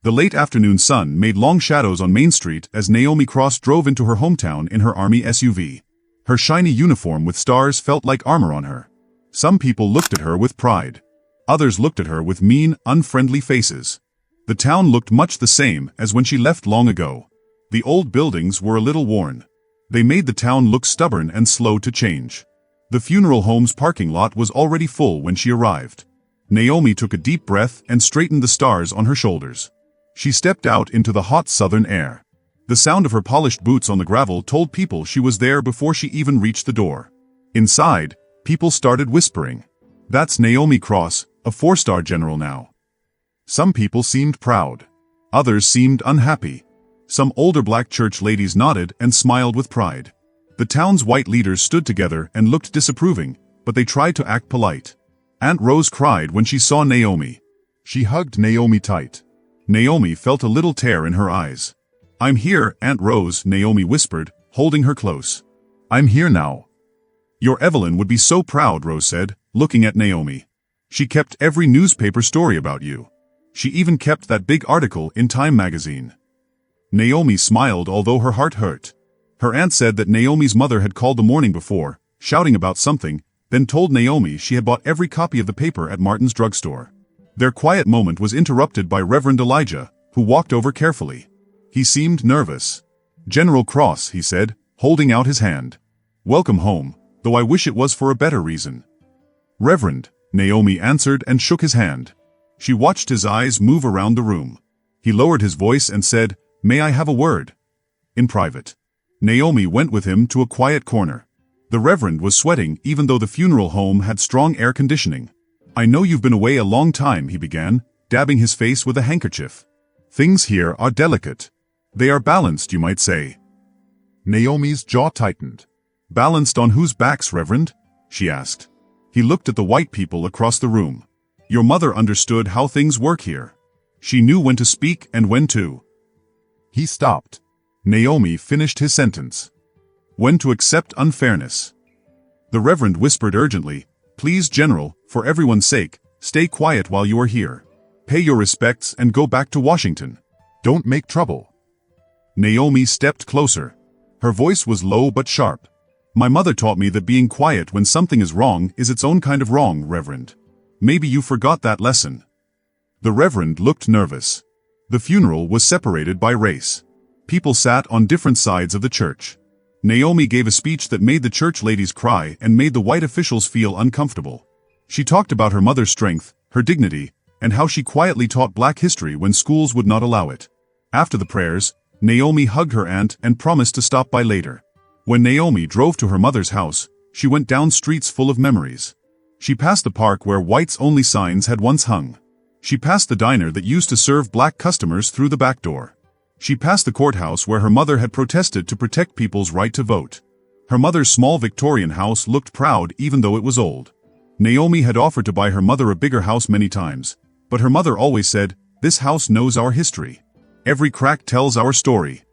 The late afternoon sun made long shadows on Main Street as Naomi Cross drove into her hometown in her army SUV. Her shiny uniform with stars felt like armor on her. Some people looked at her with pride. Others looked at her with mean, unfriendly faces. The town looked much the same as when she left long ago. The old buildings were a little worn. They made the town look stubborn and slow to change. The funeral home's parking lot was already full when she arrived. Naomi took a deep breath and straightened the stars on her shoulders. She stepped out into the hot southern air. The sound of her polished boots on the gravel told people she was there before she even reached the door. Inside, people started whispering. "That's Naomi Cross, a 4-star general now." Some people seemed proud. Others seemed unhappy. Some older black church ladies nodded and smiled with pride. The town's white leaders stood together and looked disapproving, but they tried to act polite. Aunt Rose cried when she saw Naomi. She hugged Naomi tight. Naomi felt a little tear in her eyes. "I'm here, Aunt Rose," Naomi whispered, holding her close. "I'm here now." "Your Evelyn would be so proud," Rose said, looking at Naomi. "She kept every newspaper story about you. She even kept that big article in Time magazine." Naomi smiled although her heart hurt. Her aunt said that Naomi's mother had called the morning before, shouting about something, then told Naomi she had bought every copy of the paper at Martin's drugstore. Their quiet moment was interrupted by Reverend Elijah, who walked over carefully. He seemed nervous. "General Cross," he said, holding out his hand. "Welcome home, though I wish it was for a better reason." "Reverend," Naomi answered and shook his hand. She watched his eyes move around the room. He lowered his voice and said, "May I have a word?" In private. Naomi went with him to a quiet corner. The Reverend was sweating even though the funeral home had strong air conditioning. "I know you've been away a long time," he began, dabbing his face with a handkerchief. "Things here are delicate. They are balanced, you might say." Naomi's jaw tightened. "Balanced on whose backs, Reverend?" she asked. He looked at the white people across the room. "Your mother understood how things work here. She knew when to speak and when to." He stopped. Naomi finished his sentence. "When to accept unfairness." The Reverend whispered urgently, "Please, General, for everyone's sake, stay quiet while you are here. Pay your respects and go back to Washington. Don't make trouble." Naomi stepped closer. Her voice was low but sharp. "My mother taught me that being quiet when something is wrong is its own kind of wrong, Reverend. Maybe you forgot that lesson." The Reverend looked nervous. The funeral was separated by race. People sat on different sides of the church. Naomi gave a speech that made the church ladies cry and made the white officials feel uncomfortable. She talked about her mother's strength, her dignity, and how she quietly taught black history when schools would not allow it. After the prayers, Naomi hugged her aunt and promised to stop by later. When Naomi drove to her mother's house, she went down streets full of memories. She passed the park where whites-only signs had once hung. She passed the diner that used to serve black customers through the back door. She passed the courthouse where her mother had protested to protect people's right to vote. Her mother's small Victorian house looked proud even though it was old. Naomi had offered to buy her mother a bigger house many times, but her mother always said, "This house knows our history. Every crack tells our story."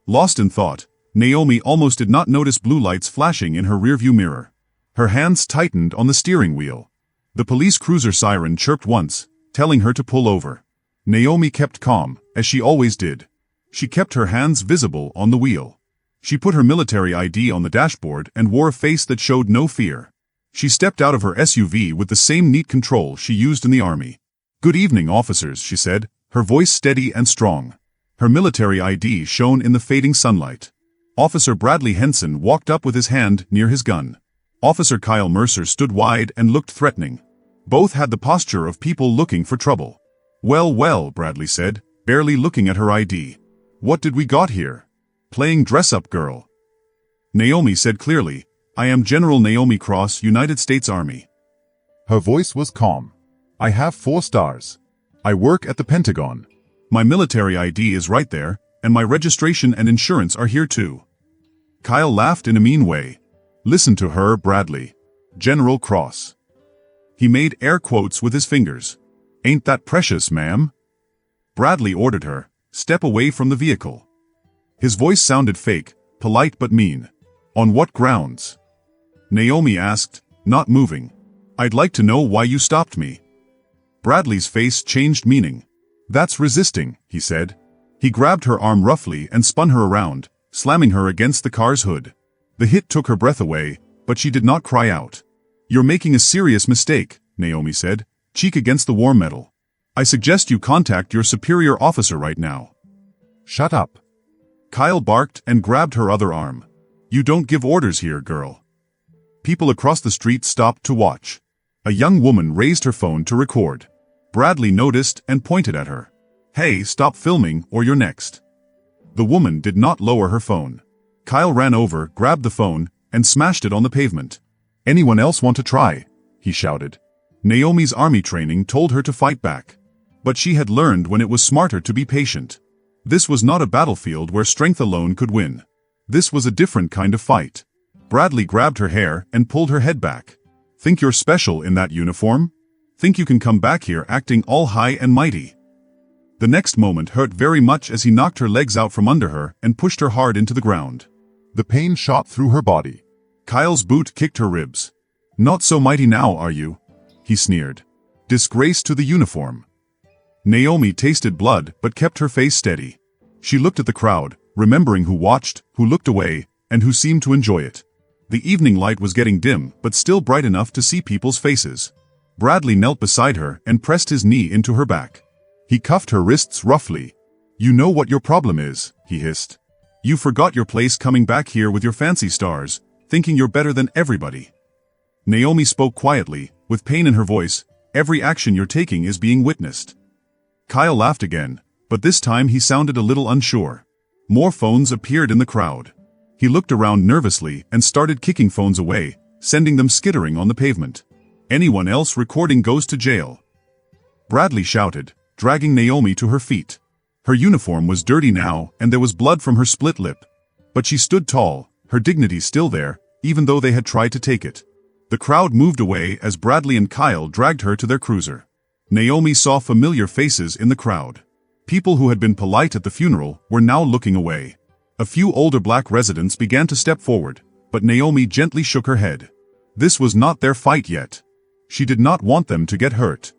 Lost in thought, Naomi almost did not notice blue lights flashing in her rearview mirror. Her hands tightened on the steering wheel. The police cruiser siren chirped once, telling her to pull over. Naomi kept calm, as she always did. She kept her hands visible on the wheel. She put her military ID on the dashboard and wore a face that showed no fear. She stepped out of her SUV with the same neat control she used in the army. "Good evening, officers," she said, her voice steady and strong. Her military ID shone in the fading sunlight. Officer Bradley Henson walked up with his hand near his gun. Officer Kyle Mercer stood wide and looked threatening. Both had the posture of people looking for trouble. "Well, well," Bradley said, barely looking at her ID. "What did we got here? Playing dress-up girl?" Naomi said clearly, "I am General Naomi Cross, United States Army." Her voice was calm. "I have 4 stars. I work at the Pentagon. My military ID is right there, and my registration and insurance are here too." Kyle laughed in a mean way. "Listen to her, Bradley. General Cross." He made air quotes with his fingers. "Ain't that precious, ma'am?" Bradley ordered her, "Step away from the vehicle." His voice sounded fake, polite but mean. "On what grounds?" Naomi asked, not moving. "I'd like to know why you stopped me." Bradley's face changed meaning. That's resisting, he said. He grabbed her arm roughly and spun her around, slamming her against the car's hood. The hit took her breath away, but she did not cry out. You're making a serious mistake, Naomi said, cheek against the warm metal. I suggest you contact your superior officer right now. Shut up. Kyle barked and grabbed her other arm. You don't give orders here, girl. People across the street stopped to watch. A young woman raised her phone to record. Bradley noticed and pointed at her. Hey, stop filming or you're next. The woman did not lower her phone. Kyle ran over, grabbed the phone, and smashed it on the pavement. Anyone else want to try? He shouted. Naomi's army training told her to fight back. But she had learned when it was smarter to be patient. This was not a battlefield where strength alone could win. This was a different kind of fight. Bradley grabbed her hair and pulled her head back. Think you're special in that uniform? Think you can come back here acting all high and mighty? The next moment hurt very much as he knocked her legs out from under her and pushed her hard into the ground. The pain shot through her body. Kyle's boot kicked her ribs. Not so mighty now, are you? He sneered. Disgrace to the uniform. Naomi tasted blood but kept her face steady. She looked at the crowd, remembering who watched, who looked away, and who seemed to enjoy it. The evening light was getting dim but still bright enough to see people's faces. Bradley knelt beside her and pressed his knee into her back. He cuffed her wrists roughly. You know what your problem is, he hissed. You forgot your place coming back here with your fancy stars, thinking you're better than everybody. Naomi spoke quietly, with pain in her voice. Every action you're taking is being witnessed. Kyle laughed again, but this time he sounded a little unsure. More phones appeared in the crowd. He looked around nervously and started kicking phones away, sending them skittering on the pavement. Anyone else recording goes to jail. Bradley shouted, dragging Naomi to her feet. Her uniform was dirty now and there was blood from her split lip. But she stood tall, her dignity still there, even though they had tried to take it. The crowd moved away as Bradley and Kyle dragged her to their cruiser. Naomi saw familiar faces in the crowd. People who had been polite at the funeral were now looking away. A few older black residents began to step forward, but Naomi gently shook her head. This was not their fight yet. She did not want them to get hurt.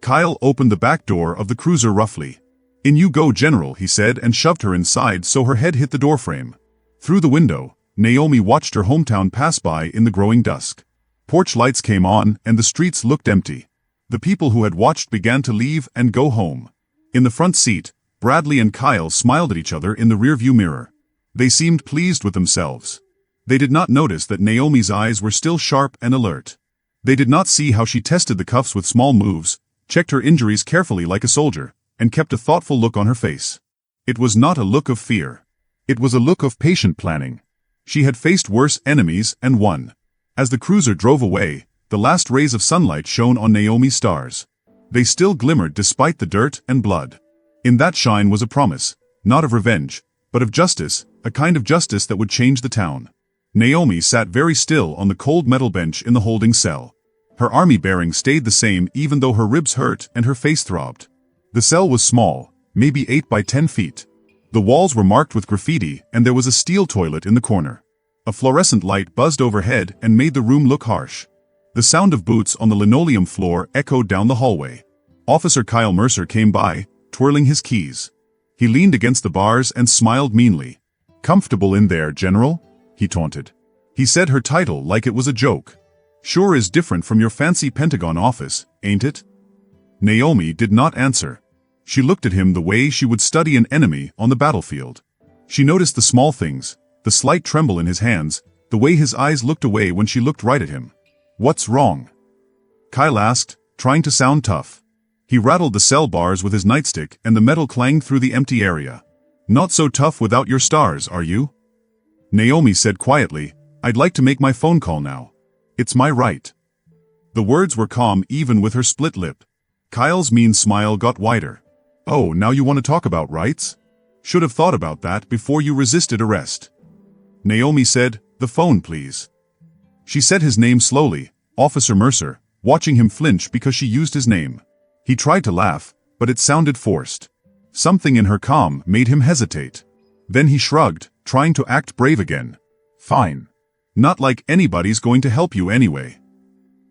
Kyle opened the back door of the cruiser roughly. In you go, General, he said and shoved her inside so her head hit the doorframe. Through the window, Naomi watched her hometown pass by in the growing dusk. Porch lights came on and the streets looked empty. The people who had watched began to leave and go home. In the front seat, Bradley and Kyle smiled at each other in the rearview mirror. They seemed pleased with themselves. They did not notice that Naomi's eyes were still sharp and alert. They did not see how she tested the cuffs with small moves, checked her injuries carefully like a soldier, and kept a thoughtful look on her face. It was not a look of fear. It was a look of patient planning. She had faced worse enemies and won. As the cruiser drove away, the last rays of sunlight shone on Naomi's stars. They still glimmered despite the dirt and blood. In that shine was a promise, not of revenge, but of justice, a kind of justice that would change the town. Naomi sat very still on the cold metal bench in the holding cell. Her army bearing stayed the same even though her ribs hurt and her face throbbed. The cell was small, maybe 8 by 10 feet. The walls were marked with graffiti and there was a steel toilet in the corner. A fluorescent light buzzed overhead and made the room look harsh. The sound of boots on the linoleum floor echoed down the hallway. Officer Kyle Mercer came by, twirling his keys. He leaned against the bars and smiled meanly. Comfortable in there, General? He taunted. He said her title like it was a joke. Sure is different from your fancy Pentagon office, ain't it? Naomi did not answer. She looked at him the way she would study an enemy on the battlefield. She noticed the small things, the slight tremble in his hands, the way his eyes looked away when she looked right at him. What's wrong? Kyle asked, trying to sound tough. He rattled the cell bars with his nightstick and the metal clanged through the empty area. Not so tough without your stars, are you? Naomi said quietly, I'd like to make my phone call now. It's my right. The words were calm even with her split lip. Kyle's mean smile got wider. Oh, now you want to talk about rights? Should have thought about that before you resisted arrest. Naomi said, the phone please. She said his name slowly, Officer Mercer, watching him flinch because she used his name. He tried to laugh, but it sounded forced. Something in her calm made him hesitate. Then he shrugged, trying to act brave again. Fine. Not like anybody's going to help you anyway.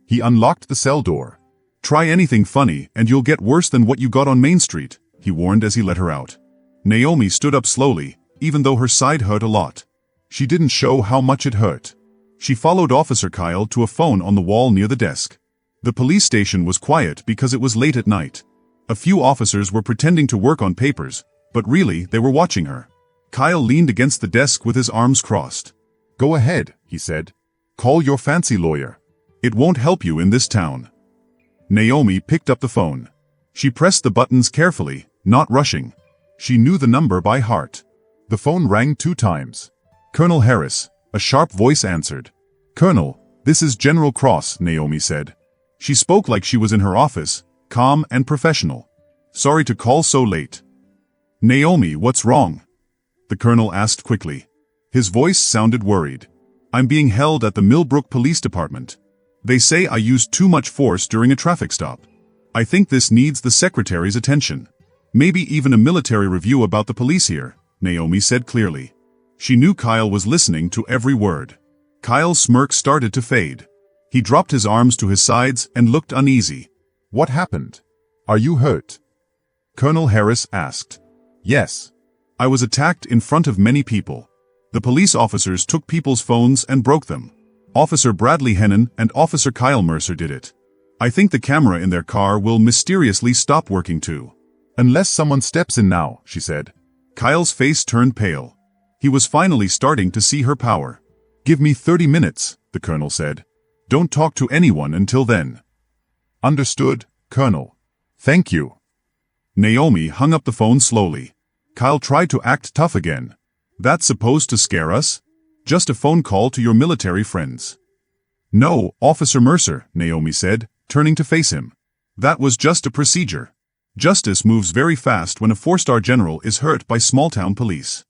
He unlocked the cell door. Try anything funny and you'll get worse than what you got on Main Street, he warned as he let her out. Naomi stood up slowly, even though her side hurt a lot. She didn't show how much it hurt. She followed Officer Kyle to a phone on the wall near the desk. The police station was quiet because it was late at night. A few officers were pretending to work on papers, but really they were watching her. Kyle leaned against the desk with his arms crossed. "Go ahead," he said. "Call your fancy lawyer. It won't help you in this town." Naomi picked up the phone. She pressed the buttons carefully, not rushing. She knew the number by heart. The phone rang 2 times. "Colonel Harris," a sharp voice answered. "Colonel, this is General Cross," Naomi said. She spoke like she was in her office, calm and professional. "Sorry to call so late." "Naomi, what's wrong?" the colonel asked quickly. His voice sounded worried. "I'm being held at the Millbrook Police Department. They say I used too much force during a traffic stop. I think this needs the secretary's attention. Maybe even a military review about the police here," Naomi said clearly. She knew Kyle was listening to every word. Kyle's smirk started to fade. He dropped his arms to his sides and looked uneasy. "What happened? Are you hurt?" Colonel Harris asked. "Yes. I was attacked in front of many people. The police officers took people's phones and broke them. Officer Bradley Hennon and Officer Kyle Mercer did it. I think the camera in their car will mysteriously stop working too. Unless someone steps in now," she said. Kyle's face turned pale. He was finally starting to see her power. "Give me 30 minutes, the colonel said. "Don't talk to anyone until then." "Understood, Colonel. Thank you." Naomi hung up the phone slowly. Kyle tried to act tough again. "That's supposed to scare us? Just a phone call to your military friends." "No, Officer Mercer," Naomi said, turning to face him. "That was just a procedure. Justice moves very fast when a 4-star general is hurt by small-town police."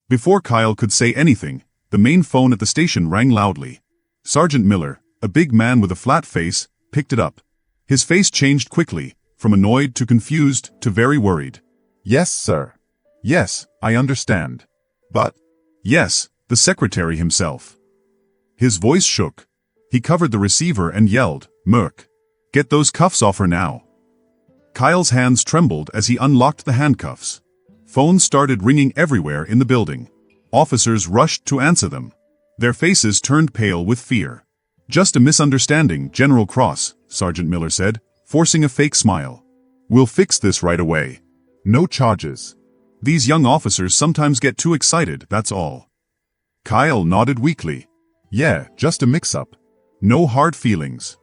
Before Kyle could say anything, the main phone at the station rang loudly. Sergeant Miller, a big man with a flat face, picked it up. His face changed quickly, from annoyed to confused to very worried. "Yes, sir. Yes, I understand. But—" "Yes, the secretary himself." His voice shook. He covered the receiver and yelled, "Merc, get those cuffs off her now." Kyle's hands trembled as he unlocked the handcuffs. Phones started ringing everywhere in the building. Officers rushed to answer them. Their faces turned pale with fear. "Just a misunderstanding, General Cross," Sergeant Miller said, forcing a fake smile. "We'll fix this right away. No charges. These young officers sometimes get too excited, that's all." Kyle nodded weakly. "Yeah, just a mix-up. No hard feelings."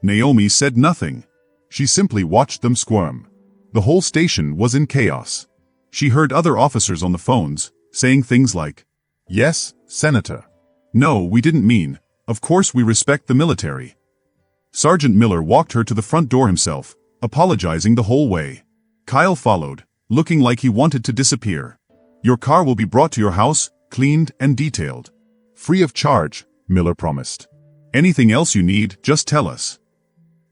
Naomi said nothing. She simply watched them squirm. The whole station was in chaos. She heard other officers on the phones, saying things like, "Yes, Senator. No, we didn't mean. Of course we respect the military." Sergeant Miller walked her to the front door himself, apologizing the whole way. Kyle followed, looking like he wanted to disappear. "Your car will be brought to your house, cleaned and detailed. Free of charge," Miller promised. "Anything else you need, just tell us."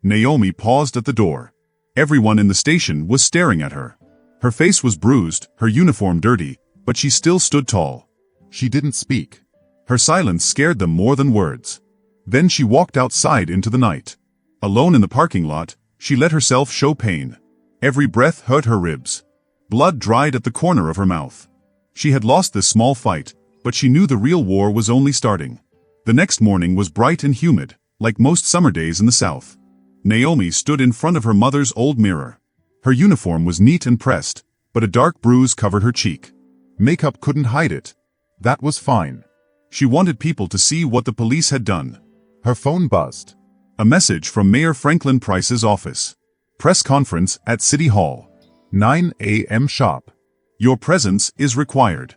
Naomi paused at the door. Everyone in the station was staring at her. Her face was bruised, her uniform dirty, but she still stood tall. She didn't speak. Her silence scared them more than words. Then she walked outside into the night. Alone in the parking lot, she let herself show pain. Every breath hurt her ribs. Blood dried at the corner of her mouth. She had lost this small fight, but she knew the real war was only starting. The next morning was bright and humid, like most summer days in the South. Naomi stood in front of her mother's old mirror. Her uniform was neat and pressed, but a dark bruise covered her cheek. Makeup couldn't hide it. That was fine. She wanted people to see what the police had done. Her phone buzzed. A message from Mayor Franklin Price's office. "Press conference at City Hall. 9 a.m. sharp. Your presence is required."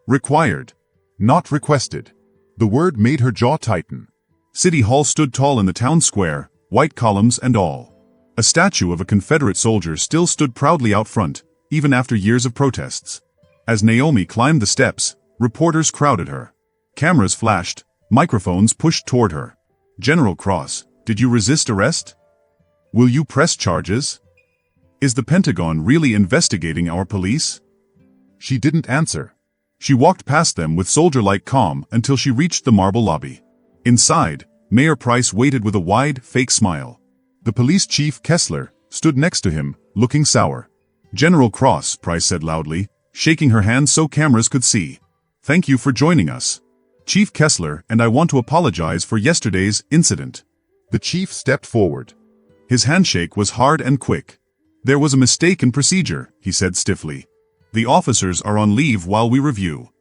Required. Not requested. The word made her jaw tighten. City Hall stood tall in the town square, white columns and all. A statue of a Confederate soldier still stood proudly out front, even after years of protests. As Naomi climbed the steps, reporters crowded her. Cameras flashed, microphones pushed toward her. "General Cross, did you resist arrest? Will you press charges? Is the Pentagon really investigating our police?" She didn't answer. She walked past them with soldier-like calm until she reached the marble lobby. Inside, Mayor Price waited with a wide, fake smile. The police chief, Kessler, stood next to him, looking sour. General Cross, Price said loudly, shaking her hand so cameras could see. Thank you for joining us. Chief Kessler and I want to apologize for yesterday's incident. The chief stepped forward. His handshake was hard and quick. There was a mistake in procedure, he said stiffly. The officers are on leave while we review.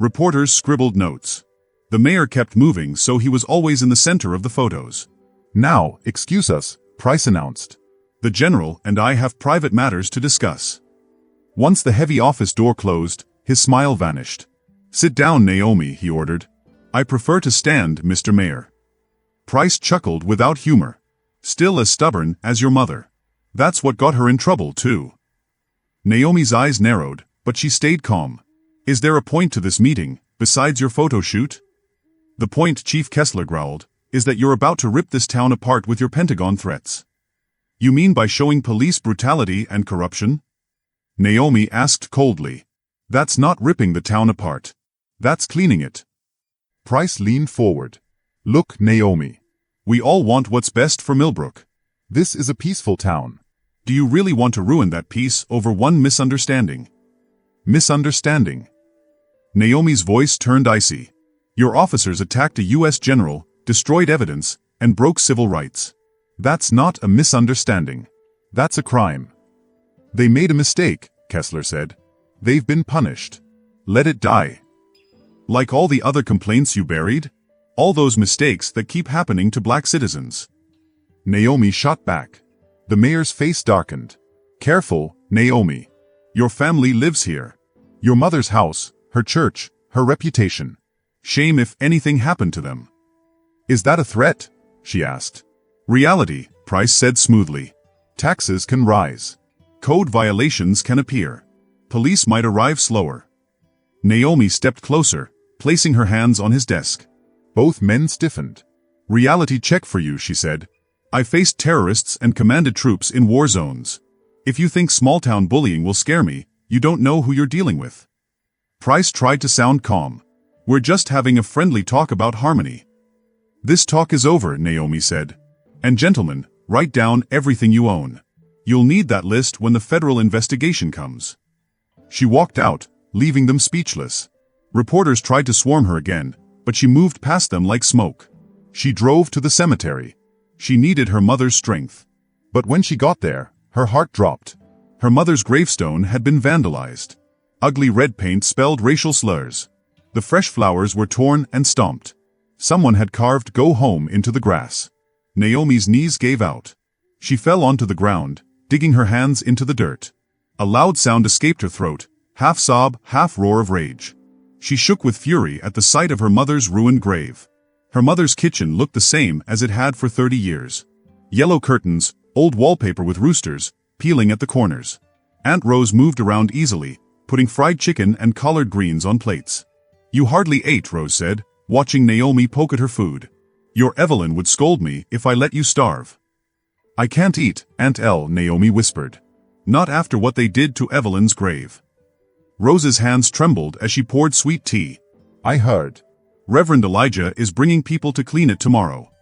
Reporters scribbled notes. The mayor kept moving, so he was always in the center of the photos. Now, excuse us, Price announced. The general and I have private matters to discuss. Once the heavy office door closed, his smile vanished. Sit down, Naomi, he ordered. I prefer to stand, Mr. Mayor. Price chuckled without humor. Still as stubborn as your mother. That's what got her in trouble, too. Naomi's eyes narrowed, but she stayed calm. Is there a point to this meeting, besides your photo shoot? The point, Chief Kessler growled, is that you're about to rip this town apart with your Pentagon threats. You mean by showing police brutality and corruption? Naomi asked coldly. That's not ripping the town apart. That's cleaning it. Price leaned forward. Look, Naomi. We all want what's best for Millbrook. This is a peaceful town. Do you really want to ruin that peace over one misunderstanding? Misunderstanding. Naomi's voice turned icy. Your officers attacked a U.S. general, destroyed evidence, and broke civil rights. That's not a misunderstanding. That's a crime. They made a mistake, Kessler said. They've been punished. Let it die. Like all the other complaints you buried? All those mistakes that keep happening to black citizens. Naomi shot back. The mayor's face darkened. Careful, Naomi. Your family lives here. Your mother's house, her church, her reputation. Shame if anything happened to them. Is that a threat? She asked. Reality, Price said smoothly. Taxes can rise. Code violations can appear. Police might arrive slower. Naomi stepped closer, placing her hands on his desk. Both men stiffened. Reality check for you, she said. I faced terrorists and commanded troops in war zones. If you think small-town bullying will scare me, you don't know who you're dealing with. Price tried to sound calm. We're just having a friendly talk about harmony. This talk is over, Naomi said. And gentlemen, write down everything you own. You'll need that list when the federal investigation comes. She walked out, leaving them speechless. Reporters tried to swarm her again, but she moved past them like smoke. She drove to the cemetery. She needed her mother's strength. But when she got there, her heart dropped. Her mother's gravestone had been vandalized. Ugly red paint spelled racial slurs. The fresh flowers were torn and stomped. Someone had carved "Go Home" into the grass. Naomi's knees gave out. She fell onto the ground, digging her hands into the dirt. A loud sound escaped her throat, half sob, half roar of rage. She shook with fury at the sight of her mother's ruined grave. Her mother's kitchen looked the same as it had for 30 years. Yellow curtains, old wallpaper with roosters, peeling at the corners. Aunt Rose moved around easily, putting fried chicken and collard greens on plates. You hardly ate, Rose said, watching Naomi poke at her food. Your Evelyn would scold me if I let you starve. I can't eat, Aunt Elle, Naomi whispered. Not after what they did to Evelyn's grave. Rose's hands trembled as she poured sweet tea. I heard. Reverend Elijah is bringing people to clean it tomorrow.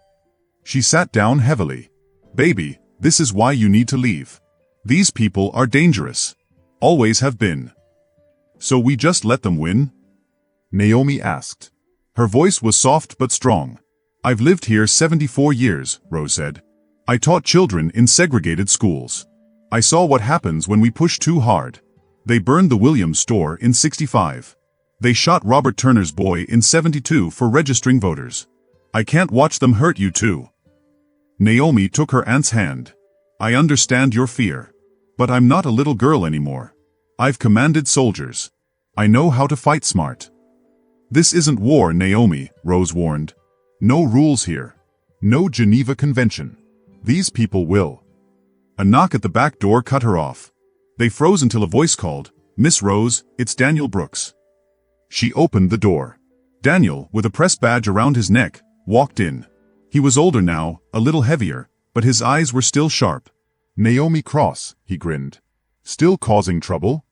She sat down heavily. Baby, this is why you need to leave. These people are dangerous. Always have been. So we just let them win? Naomi asked. Her voice was soft but strong. I've lived here 74 years, Rose said. I taught children in segregated schools. I saw what happens when we push too hard. They burned the Williams store in 65. They shot Robert Turner's boy in 72 for registering voters. I can't watch them hurt you too. Naomi took her aunt's hand. I understand your fear. But I'm not a little girl anymore. I've commanded soldiers. I know how to fight smart. This isn't war, Naomi, Rose warned. No rules here. No Geneva Convention. These people will. A knock at the back door cut her off. They froze until a voice called, Miss Rose, it's Daniel Brooks. She opened the door. Daniel, with a press badge around his neck, walked in. He was older now, a little heavier, but his eyes were still sharp. Naomi Cross, he grinned. Still causing trouble?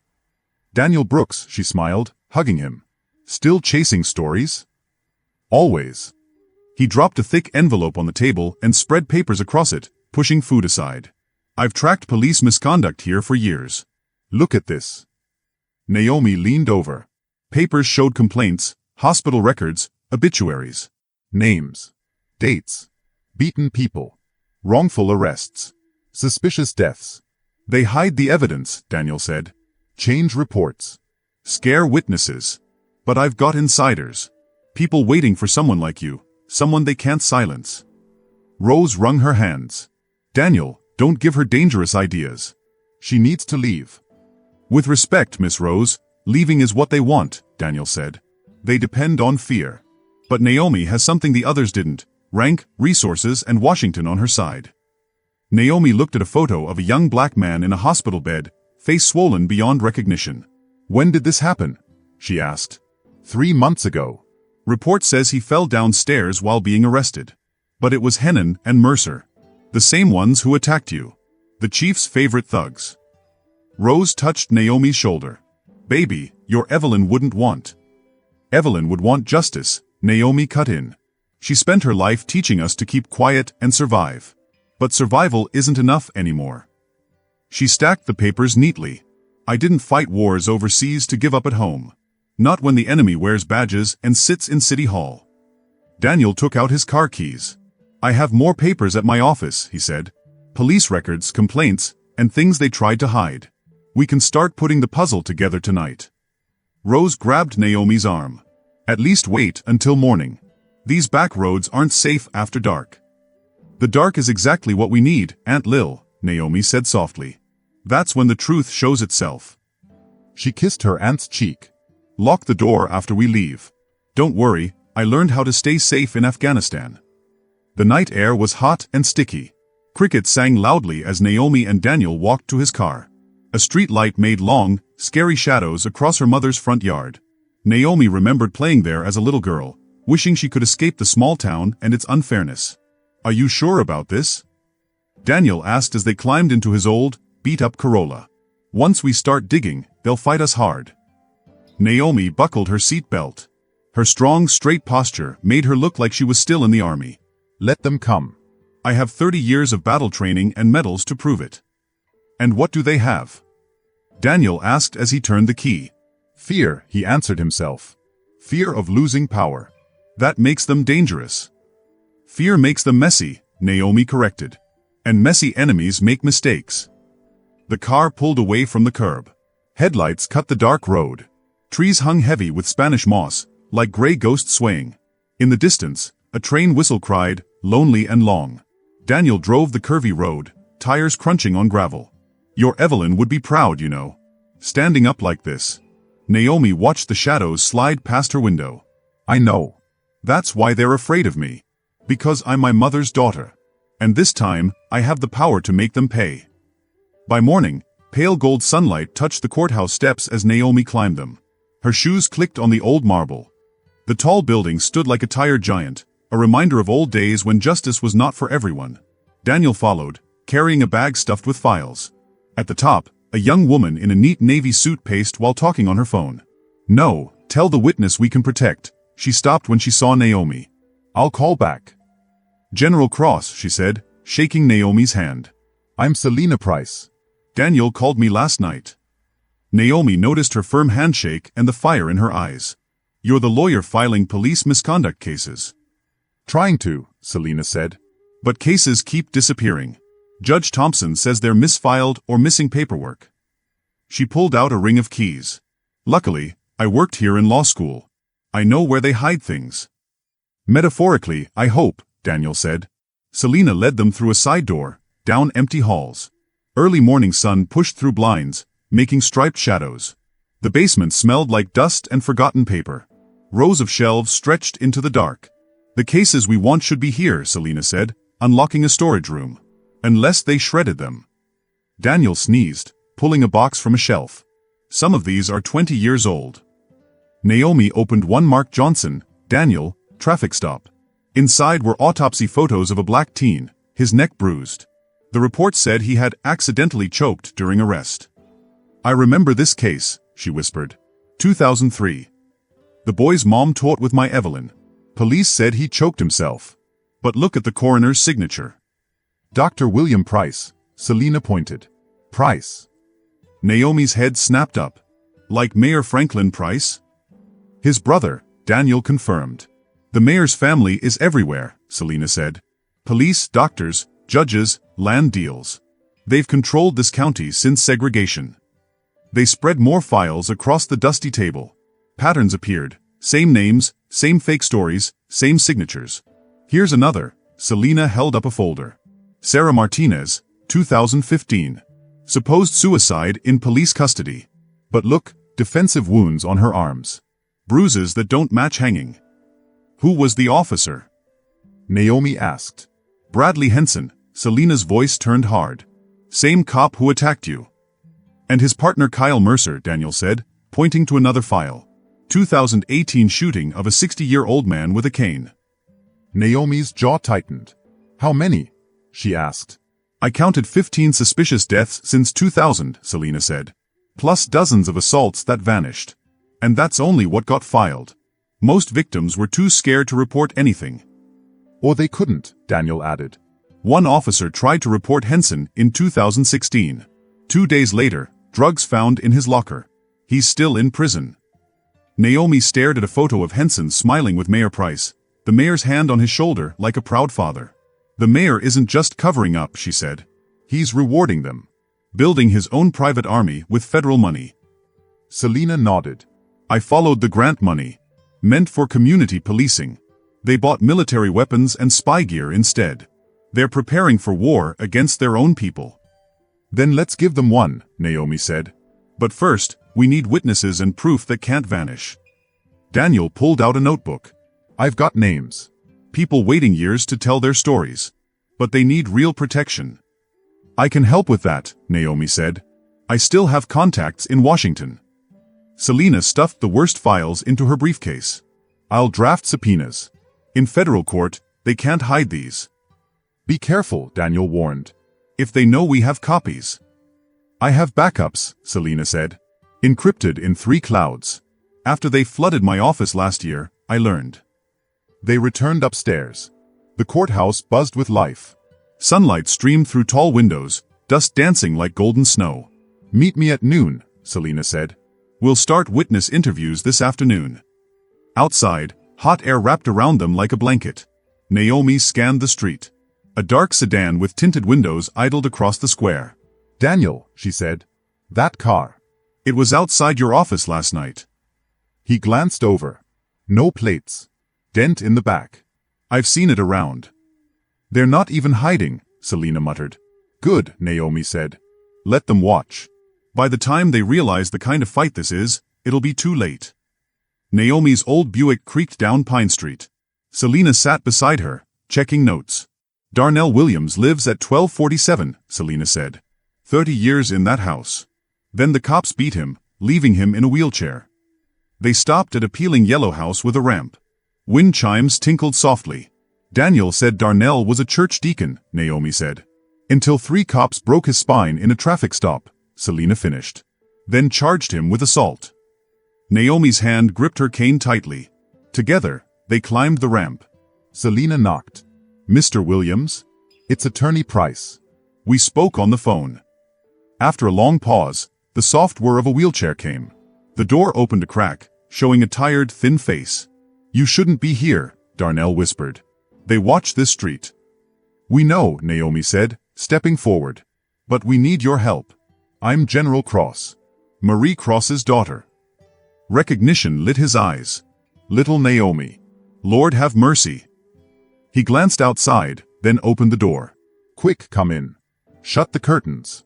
Daniel Brooks, she smiled, hugging him. Still chasing stories? Always. He dropped a thick envelope on the table and spread papers across it, pushing food aside. I've tracked police misconduct here for years. Look at this. Naomi leaned over. Papers showed complaints, hospital records, obituaries. Names. Dates. Beaten people. Wrongful arrests. Suspicious deaths. They hide the evidence, Daniel said. Change reports. Scare witnesses. But I've got insiders. People waiting for someone like you, someone they can't silence. Rose wrung her hands. Daniel, don't give her dangerous ideas. She needs to leave. With respect, Miss Rose, leaving is what they want, Daniel said. They depend on fear. But Naomi has something the others didn't: rank, resources, and Washington on her side. Naomi looked at a photo of a young black man in a hospital bed, face swollen beyond recognition. When did this happen? She asked. 3 months ago. Report says he fell downstairs while being arrested. But it was Hennon and Mercer. The same ones who attacked you. The chief's favorite thugs. Rose touched Naomi's shoulder. Baby, your Evelyn wouldn't want. Evelyn would want justice, Naomi cut in. She spent her life teaching us to keep quiet and survive. But survival isn't enough anymore. She stacked the papers neatly. I didn't fight wars overseas to give up at home. Not when the enemy wears badges and sits in City Hall. Daniel took out his car keys. I have more papers at my office, he said. Police records, complaints, and things they tried to hide. We can start putting the puzzle together tonight. Rose grabbed Naomi's arm. At least wait until morning. These back roads aren't safe after dark. The dark is exactly what we need, Aunt Lil, Naomi said softly. That's when the truth shows itself. She kissed her aunt's cheek. Lock the door after we leave. Don't worry, I learned how to stay safe in Afghanistan. The night air was hot and sticky. Crickets sang loudly as Naomi and Daniel walked to his car. A street light made long, scary shadows across her mother's front yard. Naomi remembered playing there as a little girl, wishing she could escape the small town and its unfairness. Are you sure about this? Daniel asked as they climbed into his old, beat-up Corolla. Once we start digging, they'll fight us hard. Naomi buckled her seat belt. Her strong, straight posture made her look like she was still in the army. Let them come. I have 30 years of battle training and medals to prove it. And what do they have? Daniel asked as he turned the key. Fear, he answered himself. Fear of losing power. That makes them dangerous. Fear makes them messy, Naomi corrected. And messy enemies make mistakes. The car pulled away from the curb. Headlights cut the dark road. Trees hung heavy with Spanish moss, like gray ghosts swaying. In the distance, a train whistle cried, lonely and long. Daniel drove the curvy road, tires crunching on gravel. Your Evelyn would be proud, you know. Standing up like this. Naomi watched the shadows slide past her window. I know. That's why they're afraid of me. Because I'm my mother's daughter. And this time, I have the power to make them pay. By morning, pale gold sunlight touched the courthouse steps as Naomi climbed them. Her shoes clicked on the old marble. The tall building stood like a tired giant, a reminder of old days when justice was not for everyone. Daniel followed, carrying a bag stuffed with files. At the top, a young woman in a neat navy suit paced while talking on her phone. No, tell the witness we can protect. She stopped when she saw Naomi. I'll call back. General Cross, she said, shaking Naomi's hand. I'm Selena Price. Daniel called me last night. Naomi noticed her firm handshake and the fire in her eyes. You're the lawyer filing police misconduct cases. Trying to, Selena said. But cases keep disappearing. Judge Thompson says they're misfiled or missing paperwork. She pulled out a ring of keys. Luckily, I worked here in law school. I know where they hide things. Metaphorically, I hope, Daniel said. Selena led them through a side door, down empty halls. Early morning sun pushed through blinds, making striped shadows. The basement smelled like dust and forgotten paper. Rows of shelves stretched into the dark. The cases we want should be here, Selena said, unlocking a storage room. Unless they shredded them. Daniel sneezed, pulling a box from a shelf. Some of these are 20 years old. Naomi opened one marked Johnson, Daniel, traffic stop. Inside were autopsy photos of a black teen, his neck bruised. The report said he had accidentally choked during arrest. I remember this case, she whispered. 2003. The boy's mom taught with my Evelyn. Police said he choked himself. But look at the coroner's signature. Dr. William Price, Selena pointed. Price. Naomi's head snapped up. Like Mayor Franklin Price? His brother, Daniel, confirmed. The mayor's family is everywhere, Selena said. Police, doctors, judges, land deals. They've controlled this county since segregation. They spread more files across the dusty table. Patterns appeared. Same names, same fake stories, same signatures. Here's another. Selena held up a folder. Sarah Martinez, 2015. Supposed suicide in police custody. But look, defensive wounds on her arms. Bruises that don't match hanging. Who was the officer? Naomi asked. Bradley Henson. Selena's voice turned hard. Same cop who attacked you. And his partner Kyle Mercer, Daniel said, pointing to another file. 2018 shooting of a 60-year-old man with a cane. Naomi's jaw tightened. How many? She asked. I counted 15 suspicious deaths since 2000, Selena said. Plus dozens of assaults that vanished. And that's only what got filed. Most victims were too scared to report anything. Or they couldn't, Daniel added. One officer tried to report Henson in 2016. 2 days later, drugs found in his locker. He's still in prison. Naomi stared at a photo of Henson smiling with Mayor Price, the mayor's hand on his shoulder like a proud father. The mayor isn't just covering up, she said. He's rewarding them. Building his own private army with federal money. Selena nodded. I followed the grant money. Meant for community policing. They bought military weapons and spy gear instead. They're preparing for war against their own people. Then let's give them one, Naomi said. But first, we need witnesses and proof that can't vanish. Daniel pulled out a notebook. I've got names. People waiting years to tell their stories. But they need real protection. I can help with that, Naomi said. I still have contacts in Washington. Selena stuffed the worst files into her briefcase. I'll draft subpoenas. In federal court, they can't hide these. Be careful, Daniel warned. If they know we have copies. I have backups, Selena said. Encrypted in 3 clouds. After they flooded my office last year, I learned. They returned upstairs. The courthouse buzzed with life. Sunlight streamed through tall windows, dust dancing like golden snow. Meet me at noon, Selena said. We'll start witness interviews this afternoon. Outside, hot air wrapped around them like a blanket. Naomi scanned the street. A dark sedan with tinted windows idled across the square. Daniel, she said. That car. It was outside your office last night. He glanced over. No plates. Dent in the back. I've seen it around. They're not even hiding, Selena muttered. Good, Naomi said. Let them watch. By the time they realize the kind of fight this is, it'll be too late. Naomi's old Buick creaked down Pine Street. Selena sat beside her, checking notes. Darnell Williams lives at 1247, Selena said. 30 years in that house. Then the cops beat him, leaving him in a wheelchair. They stopped at a peeling yellow house with a ramp. Wind chimes tinkled softly. Daniel said Darnell was a church deacon, Naomi said. Until 3 cops broke his spine in a traffic stop, Selena finished. Then charged him with assault. Naomi's hand gripped her cane tightly. Together, they climbed the ramp. Selena knocked. Mr. Williams? It's Attorney Price. We spoke on the phone. After a long pause, the soft whir of a wheelchair came. The door opened a crack, showing a tired, thin face. You shouldn't be here, Darnell whispered. They watch this street. We know, Naomi said, stepping forward. But we need your help. I'm General Cross. Marie Cross's daughter. Recognition lit his eyes. Little Naomi. Lord have mercy. He glanced outside, then opened the door. Quick, come in. Shut the curtains.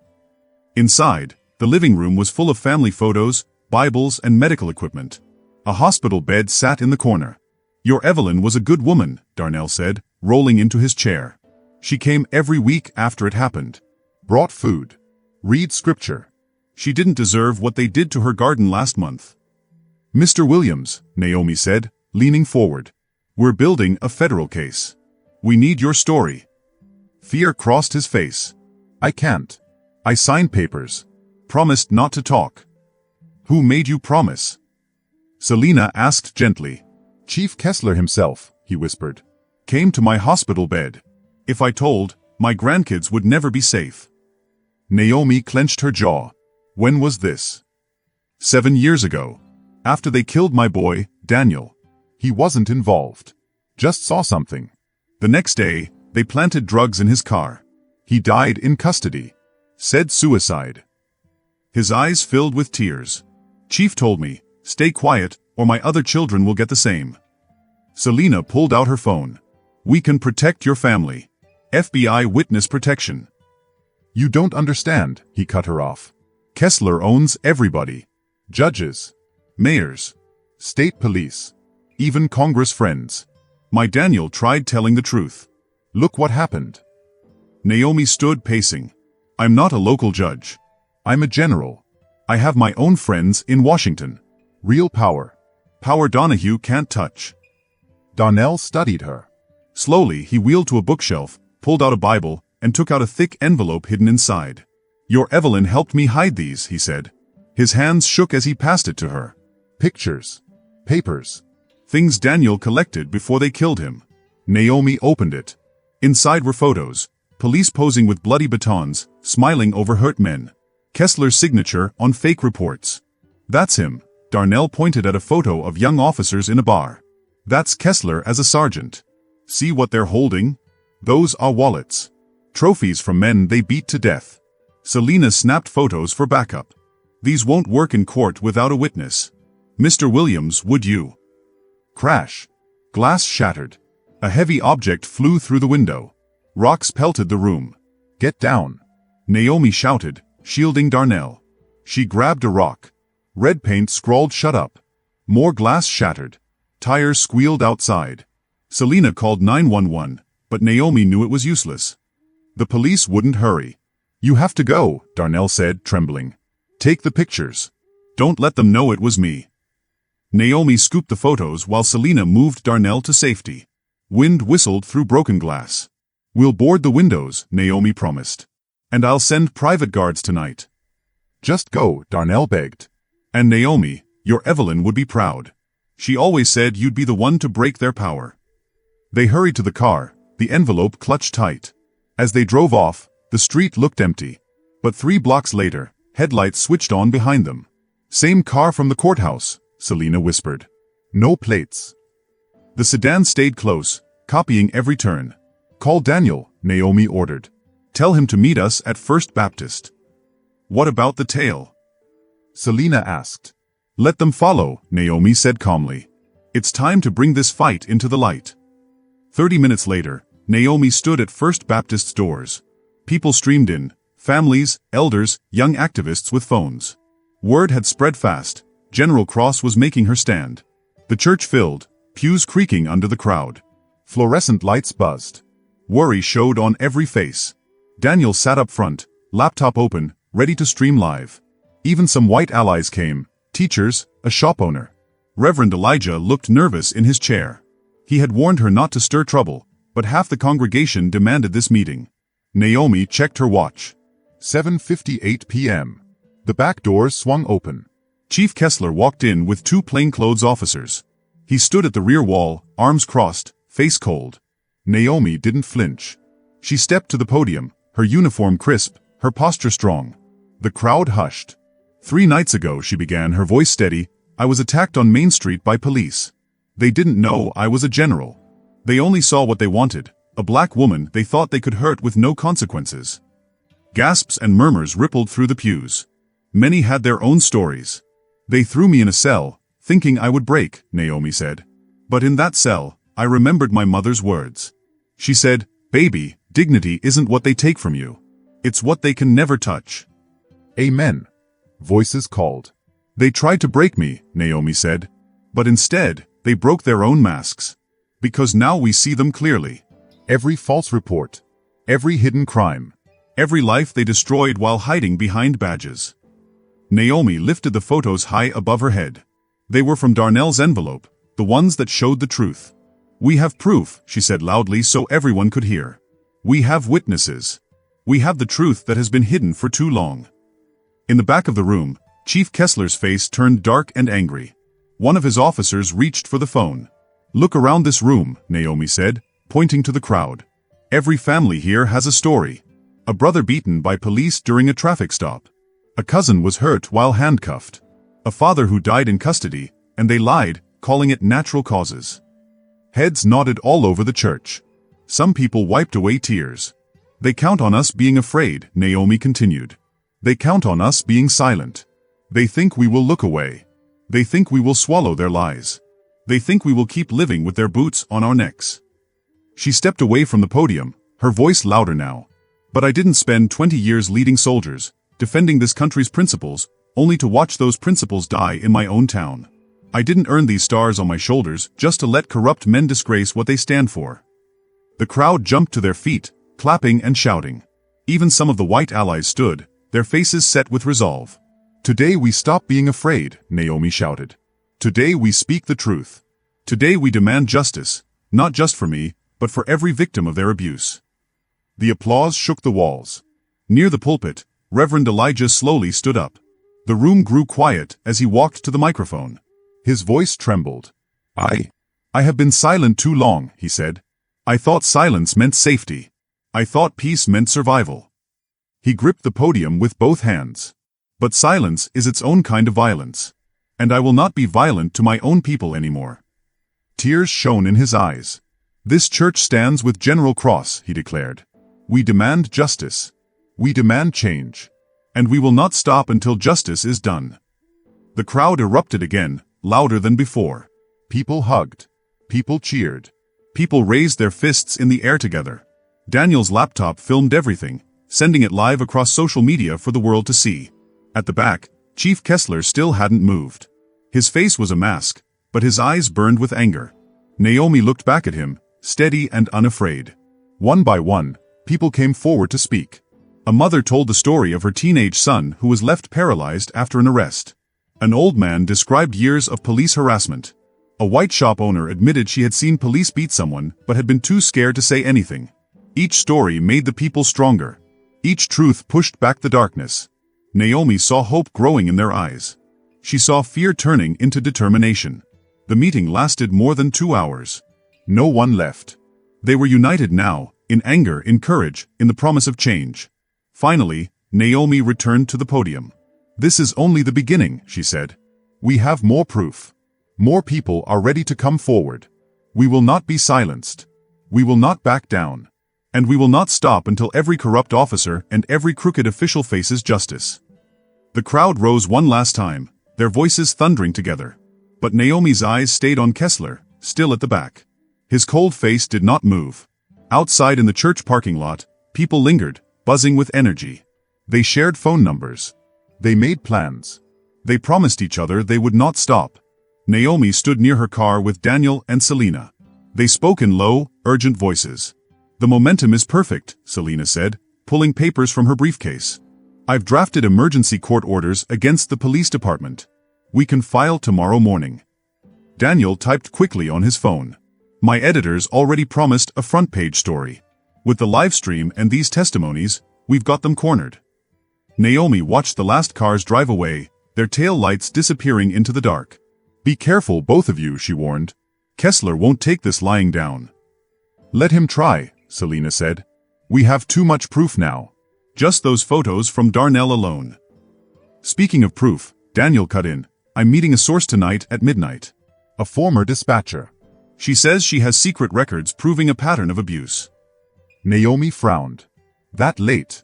Inside, the living room was full of family photos, Bibles, and medical equipment. A hospital bed sat in the corner. Your Evelyn was a good woman, Darnell said, rolling into his chair. She came every week after it happened. Brought food. Read scripture. She didn't deserve what they did to her garden last month. Mr. Williams, Naomi said, leaning forward. We're building a federal case. We need your story. Fear crossed his face. I can't. I signed papers. Promised not to talk. Who made you promise? Selena asked gently. Chief Kessler himself, he whispered. Came to my hospital bed. If I told, my grandkids would never be safe. Naomi clenched her jaw. When was this? 7 years ago. After they killed my boy, Daniel. He wasn't involved. Just saw something. The next day, they planted drugs in his car. He died in custody. Said suicide. His eyes filled with tears. Chief told me, stay quiet, or my other children will get the same. Selena pulled out her phone. We can protect your family. FBI witness protection. You don't understand, he cut her off. Kessler owns everybody. Judges. Mayors. State police. Even Congress friends. My Daniel tried telling the truth. Look what happened. Naomi stood pacing. I'm not a local judge. I'm a general. I have my own friends in Washington. Real power. Power Donahue can't touch. Donnell studied her. Slowly, he wheeled to a bookshelf, pulled out a Bible, and took out a thick envelope hidden inside. Your Evelyn helped me hide these, he said. His hands shook as he passed it to her. Pictures. Papers. Things Daniel collected before they killed him. Naomi opened it. Inside were photos. Police posing with bloody batons, smiling over hurt men. Kessler's signature on fake reports. That's him. Darnell pointed at a photo of young officers in a bar. That's Kessler as a sergeant. See what they're holding? Those are wallets. Trophies from men they beat to death. Selena snapped photos for backup. These won't work in court without a witness. Mr. Williams, would you? Crash. Glass shattered. A heavy object flew through the window. Rocks pelted the room. Get down. Naomi shouted, shielding Darnell. She grabbed a rock. Red paint scrawled shut up. More glass shattered. Tires squealed outside. Selena called 911, but Naomi knew it was useless. The police wouldn't hurry. You have to go, Darnell said, trembling. Take the pictures. Don't let them know it was me. Naomi scooped the photos while Selena moved Darnell to safety. Wind whistled through broken glass. We'll board the windows, Naomi promised. And I'll send private guards tonight. Just go, Darnell begged. And Naomi, your Evelyn would be proud. She always said you'd be the one to break their power. They hurried to the car, the envelope clutched tight. As they drove off, the street looked empty. But 3 blocks later, headlights switched on behind them. Same car from the courthouse, Selena whispered. No plates. The sedan stayed close, copying every turn. Call Daniel, Naomi ordered. Tell him to meet us at First Baptist. What about the tail? Selena asked. Let them follow, Naomi said calmly. It's time to bring this fight into the light. 30 minutes later, Naomi stood at First Baptist's doors. People streamed in, families, elders, young activists with phones. Word had spread fast. General Cross was making her stand. The church filled, pews creaking under the crowd. Fluorescent lights buzzed. Worry showed on every face. Daniel sat up front, laptop open, ready to stream live. Even some white allies came, teachers, a shop owner. Reverend Elijah looked nervous in his chair. He had warned her not to stir trouble, but half the congregation demanded this meeting. Naomi checked her watch. 7:58 p.m. The back doors swung open. Chief Kessler walked in with 2 plainclothes officers. He stood at the rear wall, arms crossed, face cold. Naomi didn't flinch. She stepped to the podium, her uniform crisp, her posture strong. The crowd hushed. 3 nights ago, she began, her voice steady, I was attacked on Main Street by police. They didn't know I was a general. They only saw what they wanted, a black woman they thought they could hurt with no consequences. Gasps and murmurs rippled through the pews. Many had their own stories. They threw me in a cell, thinking I would break, Naomi said. But in that cell, I remembered my mother's words. She said, baby, dignity isn't what they take from you. It's what they can never touch. Amen. Voices called. They tried to break me, Naomi said. But instead, they broke their own masks. Because now we see them clearly. Every false report. Every hidden crime. Every life they destroyed while hiding behind badges. Naomi lifted the photos high above her head. They were from Darnell's envelope, the ones that showed the truth. We have proof, she said loudly so everyone could hear. We have witnesses. We have the truth that has been hidden for too long. In the back of the room, Chief Kessler's face turned dark and angry. One of his officers reached for the phone. Look around this room, Naomi said, pointing to the crowd. Every family here has a story. A brother beaten by police during a traffic stop. A cousin was hurt while handcuffed. A father who died in custody, and they lied, calling it natural causes. Heads nodded all over the church. Some people wiped away tears. They count on us being afraid, Naomi continued. They count on us being silent. They think we will look away. They think we will swallow their lies. They think we will keep living with their boots on our necks. She stepped away from the podium, her voice louder now. But I didn't spend 20 years leading soldiers, defending this country's principles, only to watch those principles die in my own town. I didn't earn these stars on my shoulders just to let corrupt men disgrace what they stand for. The crowd jumped to their feet, clapping and shouting. Even some of the white allies stood, their faces set with resolve. Today we stop being afraid, Naomi shouted. Today we speak the truth. Today we demand justice, not just for me, but for every victim of their abuse. The applause shook the walls. Near the pulpit, Reverend Elijah slowly stood up. The room grew quiet as he walked to the microphone. His voice trembled. I have been silent too long, he said. I thought silence meant safety. I thought peace meant survival. He gripped the podium with both hands. But silence is its own kind of violence. And I will not be violent to my own people anymore. Tears shone in his eyes. This church stands with General Cross, he declared. We demand justice. We demand change. And we will not stop until justice is done. The crowd erupted again, louder than before. People hugged. People cheered. People raised their fists in the air together. Daniel's laptop filmed everything, sending it live across social media for the world to see. At the back, Chief Kessler still hadn't moved. His face was a mask, but his eyes burned with anger. Naomi looked back at him, steady and unafraid. One by one, people came forward to speak. A mother told the story of her teenage son who was left paralyzed after an arrest. An old man described years of police harassment. A white shop owner admitted she had seen police beat someone but had been too scared to say anything. Each story made the people stronger. Each truth pushed back the darkness. Naomi saw hope growing in their eyes. She saw fear turning into determination. The meeting lasted more than 2 hours. No one left. They were united now, in anger, in courage, in the promise of change. Finally, Naomi returned to the podium. This is only the beginning, she said. We have more proof. More people are ready to come forward. We will not be silenced. We will not back down. And we will not stop until every corrupt officer and every crooked official faces justice. The crowd rose one last time, their voices thundering together. But Naomi's eyes stayed on Kessler, still at the back. His cold face did not move. Outside in the church parking lot, people lingered, buzzing with energy. They shared phone numbers. They made plans. They promised each other they would not stop. Naomi stood near her car with Daniel and Selena. They spoke in low, urgent voices. The momentum is perfect, Selena said, pulling papers from her briefcase. I've drafted emergency court orders against the police department. We can file tomorrow morning. Daniel typed quickly on his phone. My editors already promised a front-page story. With the live stream and these testimonies, we've got them cornered. Naomi watched the last cars drive away, their tail lights disappearing into the dark. Be careful, both of you, she warned. Kessler won't take this lying down. Let him try, Selena said. We have too much proof now. Just those photos from Darnell alone. Speaking of proof, Daniel cut in. I'm meeting a source tonight at midnight. A former dispatcher. She says she has secret records proving a pattern of abuse. Naomi frowned. That late?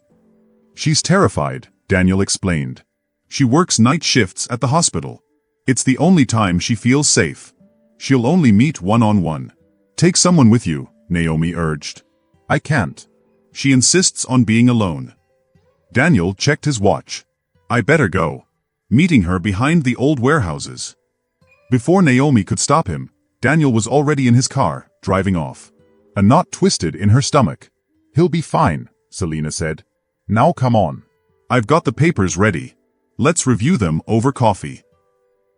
She's terrified, Daniel explained. She works night shifts at the hospital. It's the only time she feels safe. She'll only meet one-on-one. Take someone with you, Naomi urged. I can't. She insists on being alone. Daniel checked his watch. I better go. Meeting her behind the old warehouses. Before Naomi could stop him, Daniel was already in his car, driving off. A knot twisted in her stomach. He'll be fine, Selena said. Now come on. I've got the papers ready. Let's review them over coffee.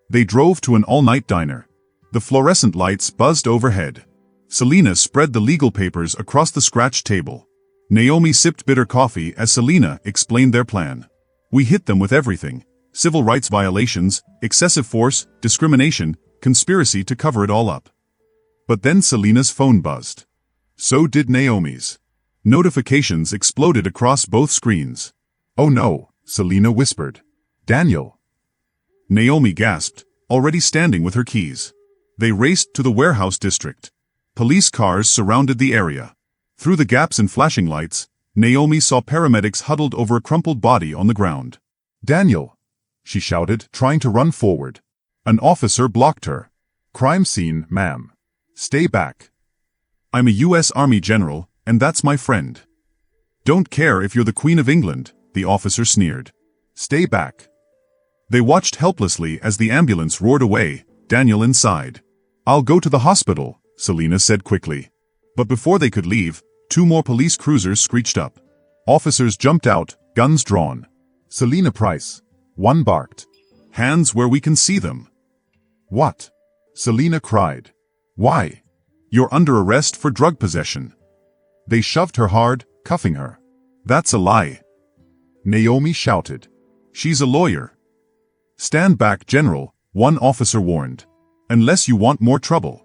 They drove to an all-night diner. The fluorescent lights buzzed overhead. Selena spread the legal papers across the scratched table. Naomi sipped bitter coffee as Selena explained their plan. We hit them with everything. Civil rights violations, excessive force, discrimination, conspiracy to cover it all up. But then Selena's phone buzzed. So did Naomi's. Notifications exploded across both screens. Oh no, Selena whispered. Daniel! Naomi gasped, already standing with her keys. They raced to the warehouse district. Police cars surrounded the area. Through the gaps in flashing lights, Naomi saw paramedics huddled over a crumpled body on the ground. Daniel! She shouted, trying to run forward. An officer blocked her. Crime scene, ma'am. Stay back. I'm a U.S. Army general, and that's my friend. Don't care if you're the Queen of England, the officer sneered. Stay back. They watched helplessly as the ambulance roared away, Daniel inside. I'll go to the hospital, Selena said quickly. But before they could leave, 2 more police cruisers screeched up. Officers jumped out, guns drawn. Selena Price. One barked. Hands where we can see them. What? Selena cried. Why? You're under arrest for drug possession. They shoved her hard, cuffing her. That's a lie. Naomi shouted. She's a lawyer. Stand back, General, one officer warned. Unless you want more trouble.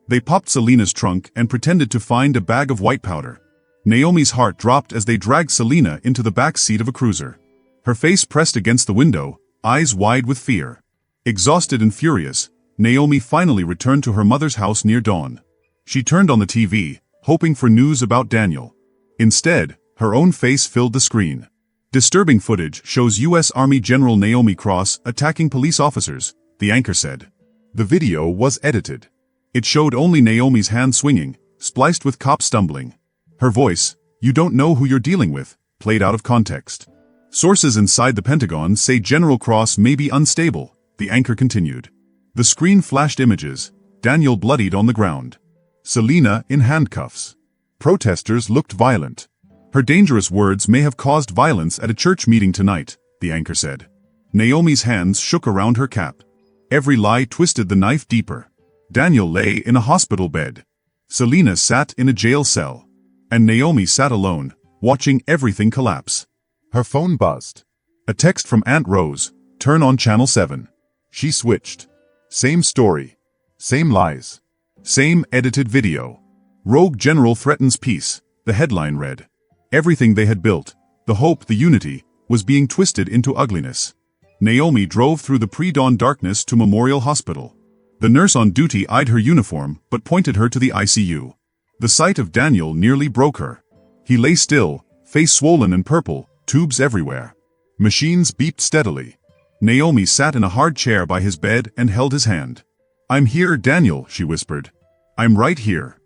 They popped Selena's trunk and pretended to find a bag of white powder. Naomi's heart dropped as they dragged Selena into the back seat of a cruiser. Her face pressed against the window, eyes wide with fear. Exhausted and furious, Naomi finally returned to her mother's house near dawn. She turned on the TV, hoping for news about Daniel. Instead, her own face filled the screen. Disturbing footage shows U.S. Army General Naomi Cross attacking police officers, the anchor said. The video was edited. It showed only Naomi's hand swinging, spliced with cops stumbling. Her voice, "You don't know who you're dealing with," played out of context. Sources inside the Pentagon say General Cross may be unstable, the anchor continued. The screen flashed images, Daniel bloodied on the ground. Selena in handcuffs. Protesters looked violent. Her dangerous words may have caused violence at a church meeting tonight, the anchor said. Naomi's hands shook around her cap. Every lie twisted the knife deeper. Daniel lay in a hospital bed. Selena sat in a jail cell. And Naomi sat alone, watching everything collapse. Her phone buzzed. A text from Aunt Rose, "Turn on Channel 7. She switched. Same story. Same lies. Same edited video. Rogue General threatens peace, the headline read. Everything they had built, the hope, the unity, was being twisted into ugliness. Naomi drove through the pre-dawn darkness to Memorial Hospital. The nurse on duty eyed her uniform but pointed her to the ICU. The sight of Daniel nearly broke her. He lay still, face swollen and purple, tubes everywhere. Machines beeped steadily. Naomi sat in a hard chair by his bed and held his hand. "I'm here, Daniel," she whispered. "I'm right here."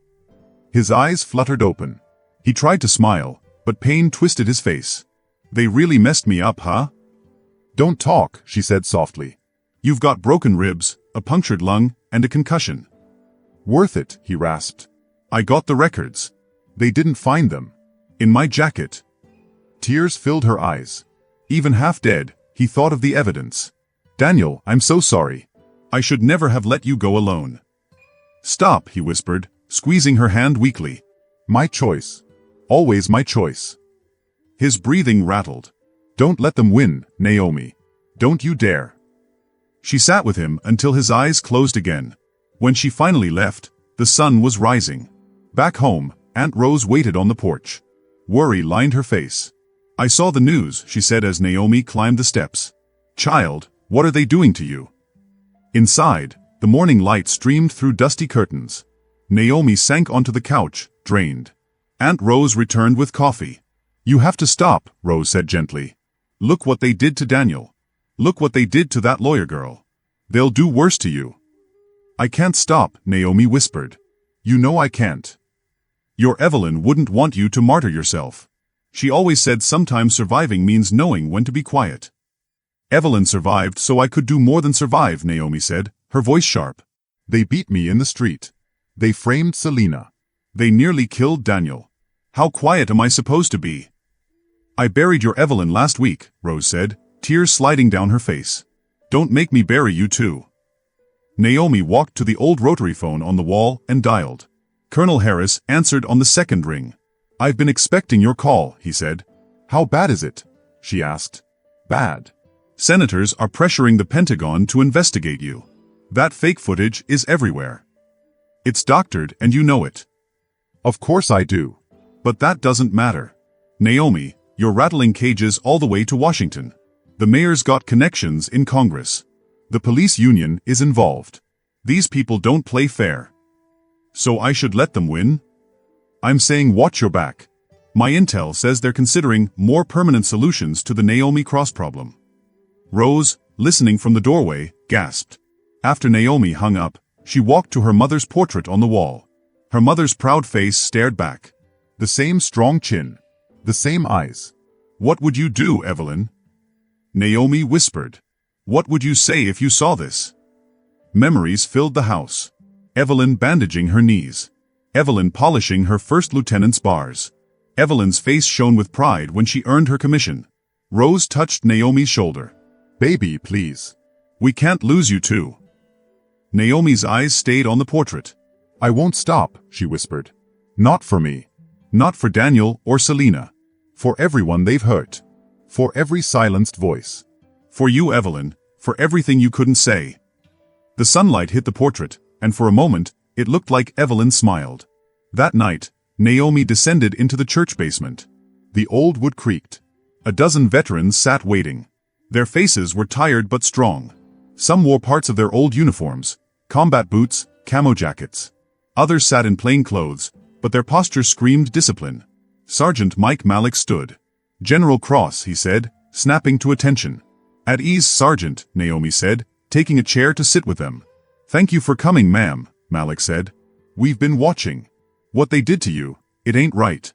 His eyes fluttered open. He tried to smile, but pain twisted his face. "They really messed me up, huh?" "Don't talk," she said softly. "You've got broken ribs, a punctured lung, and a concussion." "Worth it," he rasped. "I got the records. They didn't find them. In my jacket." Tears filled her eyes. Even half dead, he thought of the evidence. "Daniel, I'm so sorry. I should never have let you go alone." "Stop," he whispered, squeezing her hand weakly. "My choice. Always my choice." His breathing rattled. "Don't let them win, Naomi. Don't you dare." She sat with him until his eyes closed again. When she finally left, the sun was rising. Back home, Aunt Rose waited on the porch. Worry lined her face. "I saw the news," she said as Naomi climbed the steps. "Child, what are they doing to you?" Inside, the morning light streamed through dusty curtains. Naomi sank onto the couch, drained. Aunt Rose returned with coffee. "You have to stop," Rose said gently. "Look what they did to Daniel. Look what they did to that lawyer girl. They'll do worse to you." "I can't stop," Naomi whispered. "You know I can't. Your Evelyn wouldn't want you to martyr yourself. She always said sometimes surviving means knowing when to be quiet." "Evelyn survived so I could do more than survive," Naomi said, her voice sharp. "They beat me in the street. They framed Selena. They nearly killed Daniel. How quiet am I supposed to be?" "I buried your Evelyn last week," Rose said, tears sliding down her face. "Don't make me bury you too." Naomi walked to the old rotary phone on the wall and dialed. Colonel Harris answered on the second ring. "I've been expecting your call," he said. "How bad is it?" she asked. "Bad. Senators are pressuring the Pentagon to investigate you. That fake footage is everywhere. It's doctored and you know it." "Of course I do. But that doesn't matter. Naomi, you're rattling cages all the way to Washington. The mayor's got connections in Congress. The police union is involved. These people don't play fair. So I should let them win? I'm saying watch your back. My intel says they're considering more permanent solutions to the Naomi Cross problem. Rose, listening from the doorway, gasped. After Naomi hung up, she walked to her mother's portrait on the wall. Her mother's proud face stared back. The same strong chin. The same eyes. What would you do, Evelyn? Naomi whispered. What would you say if you saw this? Memories filled the house. Evelyn bandaging her knees. Evelyn polishing her first lieutenant's bars. Evelyn's face shone with pride when she earned her commission. Rose touched Naomi's shoulder. Baby, please. We can't lose you too. Naomi's eyes stayed on the portrait. I won't stop, she whispered. Not for me. Not for Daniel or Selena. For everyone they've hurt. For every silenced voice. For you, Evelyn. For everything you couldn't say. The sunlight hit the portrait, and for a moment, it looked like Evelyn smiled. That night, Naomi descended into the church basement. The old wood creaked. A dozen veterans sat waiting. Their faces were tired but strong. Some wore parts of their old uniforms, combat boots, camo jackets. Others sat in plain clothes, but their posture screamed discipline. Sergeant Mike Malik stood. General Cross, he said, snapping to attention. At ease, Sergeant, Naomi said, taking a chair to sit with them. Thank you for coming, ma'am, Malik said. We've been watching. What they did to you, it ain't right.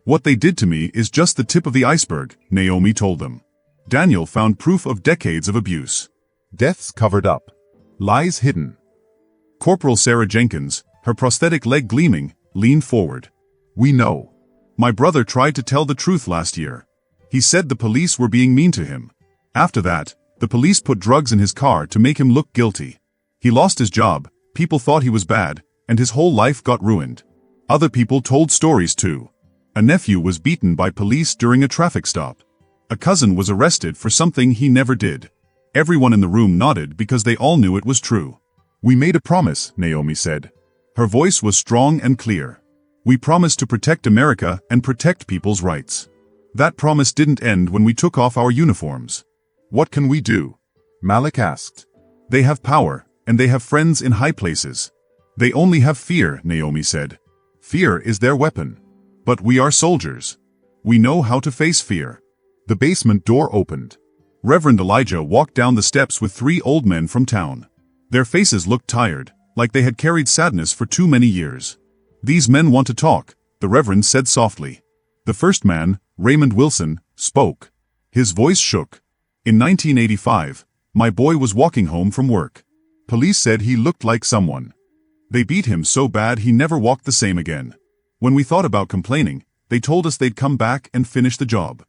What they did to me is just the tip of the iceberg, Naomi told them. Daniel found proof of decades of abuse. Deaths covered up. Lies hidden. Corporal Sarah Jenkins, her prosthetic leg gleaming, leaned forward. We know. My brother tried to tell the truth last year. He said the police were being mean to him. After that, the police put drugs in his car to make him look guilty. He lost his job, people thought he was bad, and his whole life got ruined. Other people told stories too. A nephew was beaten by police during a traffic stop. A cousin was arrested for something he never did. Everyone in the room nodded because they all knew it was true. We made a promise, Naomi said. Her voice was strong and clear. We promised to protect America and protect people's rights. That promise didn't end when we took off our uniforms. What can we do? Malik asked. They have power, and they have friends in high places. They only have fear, Naomi said. Fear is their weapon. But we are soldiers. We know how to face fear. The basement door opened. Reverend Elijah walked down the steps with 3 old men from town. Their faces looked tired, like they had carried sadness for too many years. These men want to talk, the Reverend said softly. The first man, Raymond Wilson, spoke. His voice shook. In 1985, my boy was walking home from work. Police said he looked like someone. They beat him so bad he never walked the same again. When we thought about complaining, they told us they'd come back and finish the job.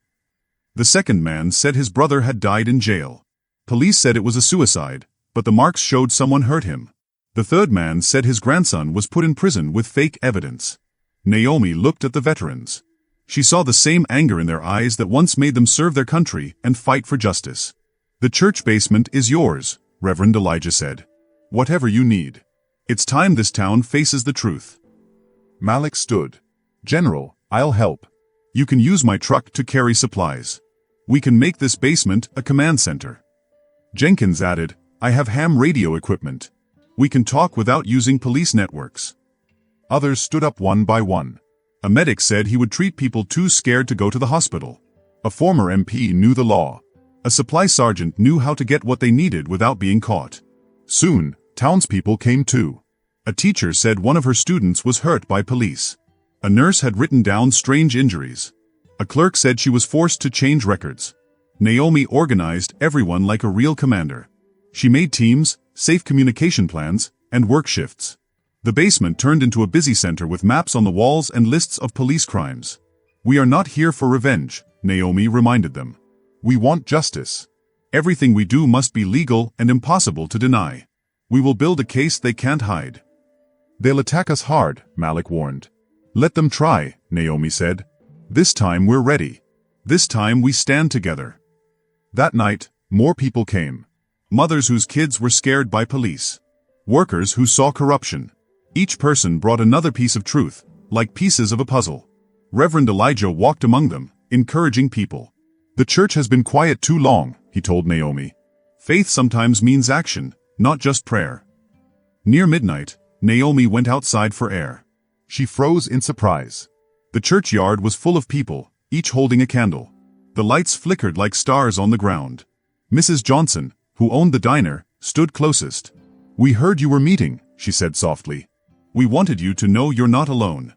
The second man said his brother had died in jail. Police said it was a suicide, but the marks showed someone hurt him. The third man said his grandson was put in prison with fake evidence. Naomi looked at the veterans. She saw the same anger in their eyes that once made them serve their country and fight for justice. The church basement is yours, Reverend Elijah said. Whatever you need. It's time this town faces the truth. Malik stood. General, I'll help. You can use my truck to carry supplies. We can make this basement a command center. Jenkins added, I have ham radio equipment. We can talk without using police networks. Others stood up one by one. A medic said he would treat people too scared to go to the hospital. A former MP knew the law. A supply sergeant knew how to get what they needed without being caught. Soon, townspeople came too. A teacher said one of her students was hurt by police. A nurse had written down strange injuries. A clerk said she was forced to change records. Naomi organized everyone like a real commander. She made teams, safe communication plans, and work shifts. The basement turned into a busy center with maps on the walls and lists of police crimes. We are not here for revenge, Naomi reminded them. We want justice. Everything we do must be legal and impossible to deny. We will build a case they can't hide. They'll attack us hard, Malik warned. Let them try, Naomi said. This time we're ready. This time we stand together. That night, more people came. Mothers whose kids were scared by police. Workers who saw corruption. Each person brought another piece of truth, like pieces of a puzzle. Reverend Elijah walked among them, encouraging people. The church has been quiet too long, he told Naomi. Faith sometimes means action, not just prayer. Near midnight, Naomi went outside for air. She froze in surprise. The churchyard was full of people, each holding a candle. The lights flickered like stars on the ground. Mrs. Johnson, who owned the diner, stood closest. "We heard you were meeting," she said softly. "We wanted you to know you're not alone."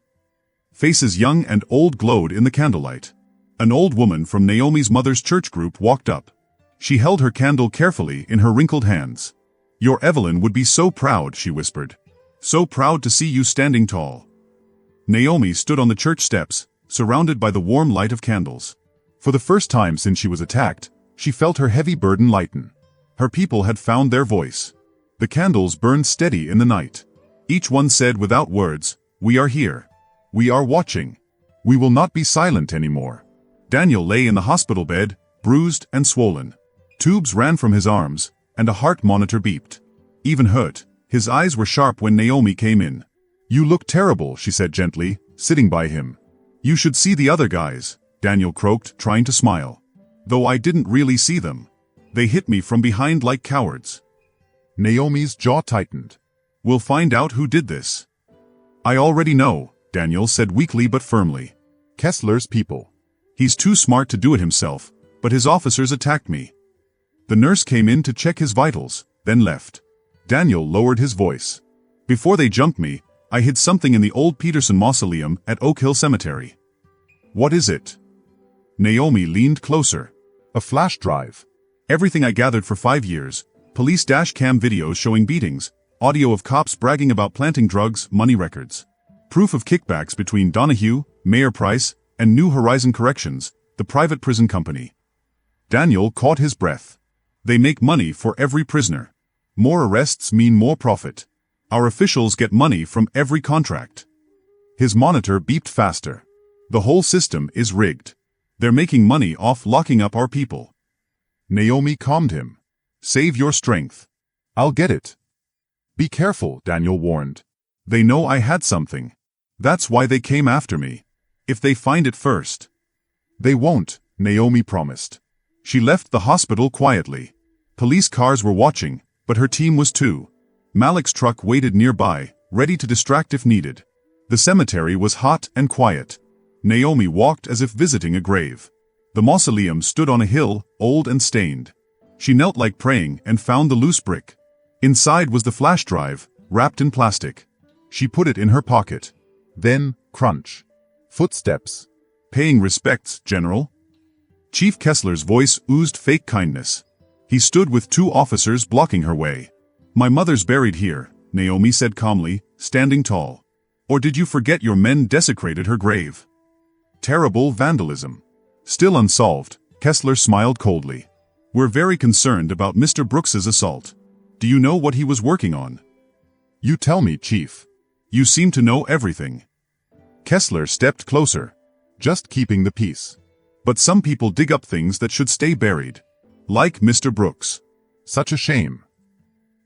Faces young and old glowed in the candlelight. An old woman from Naomi's mother's church group walked up. She held her candle carefully in her wrinkled hands. "Your Evelyn would be so proud," she whispered. "So proud to see you standing tall." Naomi stood on the church steps, surrounded by the warm light of candles. For the first time since she was attacked, she felt her heavy burden lighten. Her people had found their voice. The candles burned steady in the night. Each one said without words, "We are here. We are watching. We will not be silent anymore." Daniel lay in the hospital bed, bruised and swollen. Tubes ran from his arms, and a heart monitor beeped. Even hurt, his eyes were sharp when Naomi came in. "You look terrible," she said gently, sitting by him. "You should see the other guys," Daniel croaked, trying to smile. "Though I didn't really see them. They hit me from behind like cowards." Naomi's jaw tightened. "We'll find out who did this." "I already know," Daniel said weakly but firmly. "Kessler's people. He's too smart to do it himself, but his officers attacked me." The nurse came in to check his vitals, then left. Daniel lowered his voice. "Before they jumped me, I hid something in the old Peterson mausoleum at Oak Hill Cemetery." "What is it?" Naomi leaned closer. "A flash drive. Everything I gathered for 5 years, police dash cam videos showing beatings, audio of cops bragging about planting drugs, money records. Proof of kickbacks between Donahue, Mayor Price, and New Horizon Corrections, the private prison company." Daniel caught his breath. "They make money for every prisoner. More arrests mean more profit. Our officials get money from every contract." His monitor beeped faster. "The whole system is rigged. They're making money off locking up our people." Naomi calmed him. "Save your strength. I'll get it." "Be careful," Daniel warned. "They know I had something. That's why they came after me. If they find it first." "They won't," Naomi promised. She left the hospital quietly. Police cars were watching, but her team was too. Malik's truck waited nearby, ready to distract if needed. The cemetery was hot and quiet. Naomi walked as if visiting a grave. The mausoleum stood on a hill, old and stained. She knelt like praying and found the loose brick. Inside was the flash drive, wrapped in plastic. She put it in her pocket. Then, crunch. Footsteps. "Paying respects, General." Chief Kessler's voice oozed fake kindness. He stood with 2 officers blocking her way. "My mother's buried here," Naomi said calmly, standing tall. "Or did you forget your men desecrated her grave?" Terrible vandalism. Still unsolved, Kessler smiled coldly. "We're very concerned about Mr. Brooks's assault. Do you know what he was working on?" "You tell me, Chief. You seem to know everything." Kessler stepped closer. "Just keeping the peace. But some people dig up things that should stay buried. Like Mr. Brooks. Such a shame."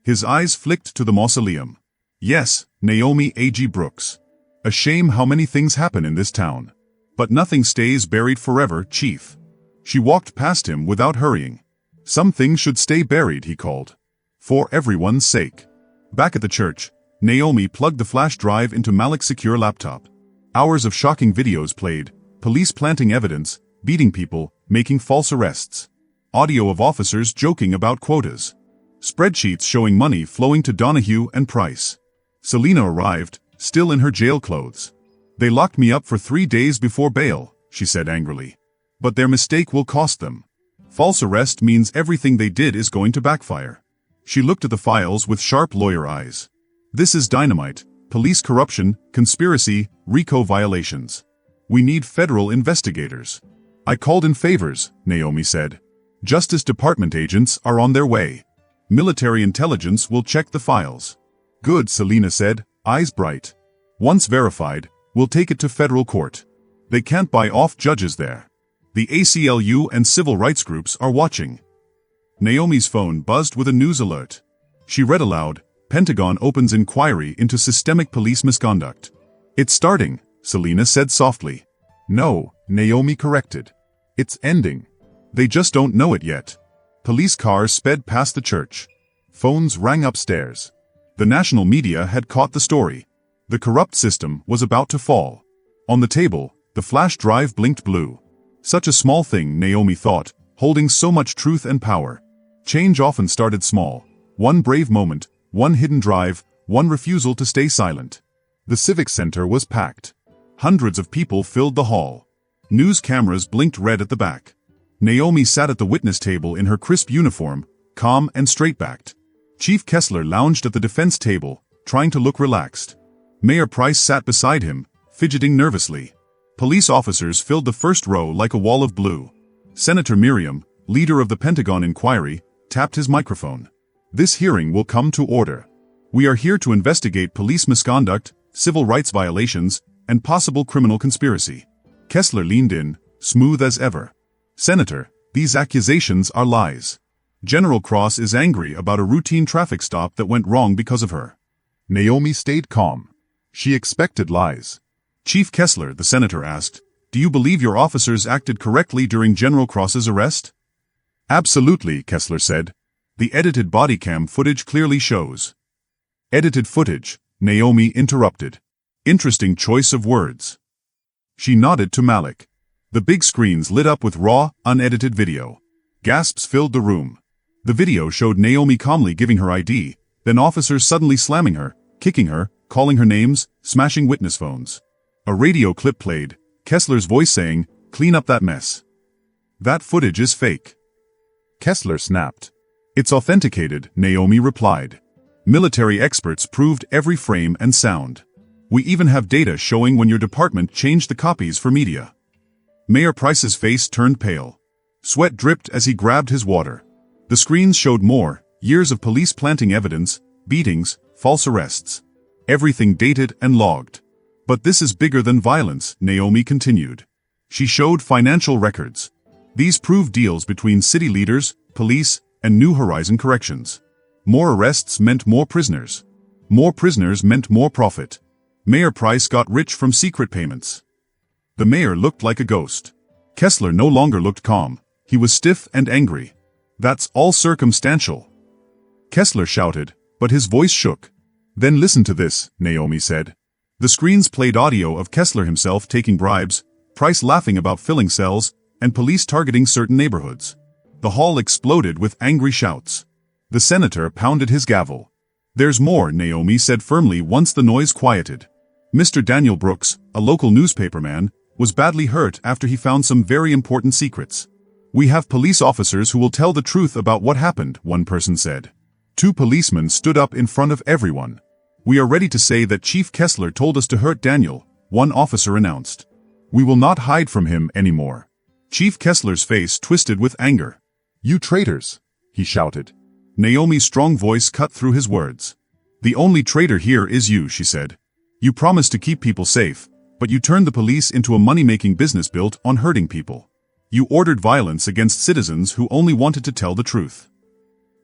His eyes flicked to the mausoleum. "Yes, Naomi A.G. Brooks. A shame how many things happen in this town. But nothing stays buried forever, Chief." She walked past him without hurrying. "Some things should stay buried," he called. "For everyone's sake." Back at the church, Naomi plugged the flash drive into Malik's secure laptop. Hours of shocking videos played, police planting evidence, beating people, making false arrests. Audio of officers joking about quotas. Spreadsheets showing money flowing to Donahue and Price. Selena arrived, still in her jail clothes. "They locked me up for 3 days before bail," she said angrily. "But their mistake will cost them. False arrest means everything they did is going to backfire." She looked at the files with sharp lawyer eyes. "This is dynamite, police corruption, conspiracy, RICO violations. We need federal investigators." "I called in favors," Naomi said. "Justice Department agents are on their way. Military intelligence will check the files." "Good," Selena said, eyes bright. "Once verified, we'll take it to federal court. They can't buy off judges there. The ACLU and civil rights groups are watching." Naomi's phone buzzed with a news alert. She read aloud, "Pentagon opens inquiry into systemic police misconduct." "It's starting," Selena said softly. "No," Naomi corrected. "It's ending. They just don't know it yet. Police cars sped past the church. Phones rang upstairs. The national media had caught the story. The corrupt system was about to fall. On the table, the flash drive blinked blue. Such a small thing, Naomi thought, holding so much truth and power. Change often started small. One brave moment, one hidden drive, one refusal to stay silent. The Civic Center was packed. Hundreds of people filled the hall. News cameras blinked red at the back. Naomi sat at the witness table in her crisp uniform, calm and straight-backed. Chief Kessler lounged at the defense table, trying to look relaxed. Mayor Price sat beside him, fidgeting nervously. Police officers filled the first row like a wall of blue. Senator Miriam, leader of the Pentagon inquiry, tapped his microphone. This hearing will come to order. We are here to investigate police misconduct, civil rights violations, and possible criminal conspiracy. Kessler leaned in, smooth as ever. Senator, these accusations are lies. General Cross is angry about a routine traffic stop that went wrong because of her. Naomi stayed calm. She expected lies. Chief Kessler, the senator asked, do you believe your officers acted correctly during General Cross's arrest? Absolutely, Kessler said. The edited body cam footage clearly shows. Edited footage, Naomi interrupted. Interesting choice of words. She nodded to Malik. The big screens lit up with raw, unedited video. Gasps filled the room. The video showed Naomi calmly giving her ID, then officers suddenly slamming her, kicking her, calling her names, smashing witness phones. A radio clip played, Kessler's voice saying, "Clean up that mess." That footage is fake. Kessler snapped. It's authenticated, Naomi replied. Military experts proved every frame and sound. We even have data showing when your department changed the copies for media. Mayor Price's face turned pale. Sweat dripped as he grabbed his water. The screens showed more, years of police planting evidence, beatings, false arrests. Everything dated and logged. But this is bigger than violence, Naomi continued. She showed financial records. These prove deals between city leaders, police, and New Horizon Corrections. More arrests meant more prisoners. More prisoners meant more profit. Mayor Price got rich from secret payments. The mayor looked like a ghost. Kessler no longer looked calm. He was stiff and angry. That's all circumstantial. Kessler shouted, but his voice shook. Then listen to this, Naomi said. The screens played audio of Kessler himself taking bribes, Price laughing about filling cells, and police targeting certain neighborhoods. The hall exploded with angry shouts. The senator pounded his gavel. There's more, Naomi said firmly once the noise quieted. Mr. Daniel Brooks, a local newspaperman, was badly hurt after he found some very important secrets. We have police officers who will tell the truth about what happened, one person said. Two policemen stood up in front of everyone. We are ready to say that Chief Kessler told us to hurt Daniel, one officer announced. We will not hide from him anymore. Chief Kessler's face twisted with anger. You traitors, he shouted. Naomi's strong voice cut through his words. The only traitor here is you, she said. You promised to keep people safe, but you turned the police into a money-making business built on hurting people. You ordered violence against citizens who only wanted to tell the truth.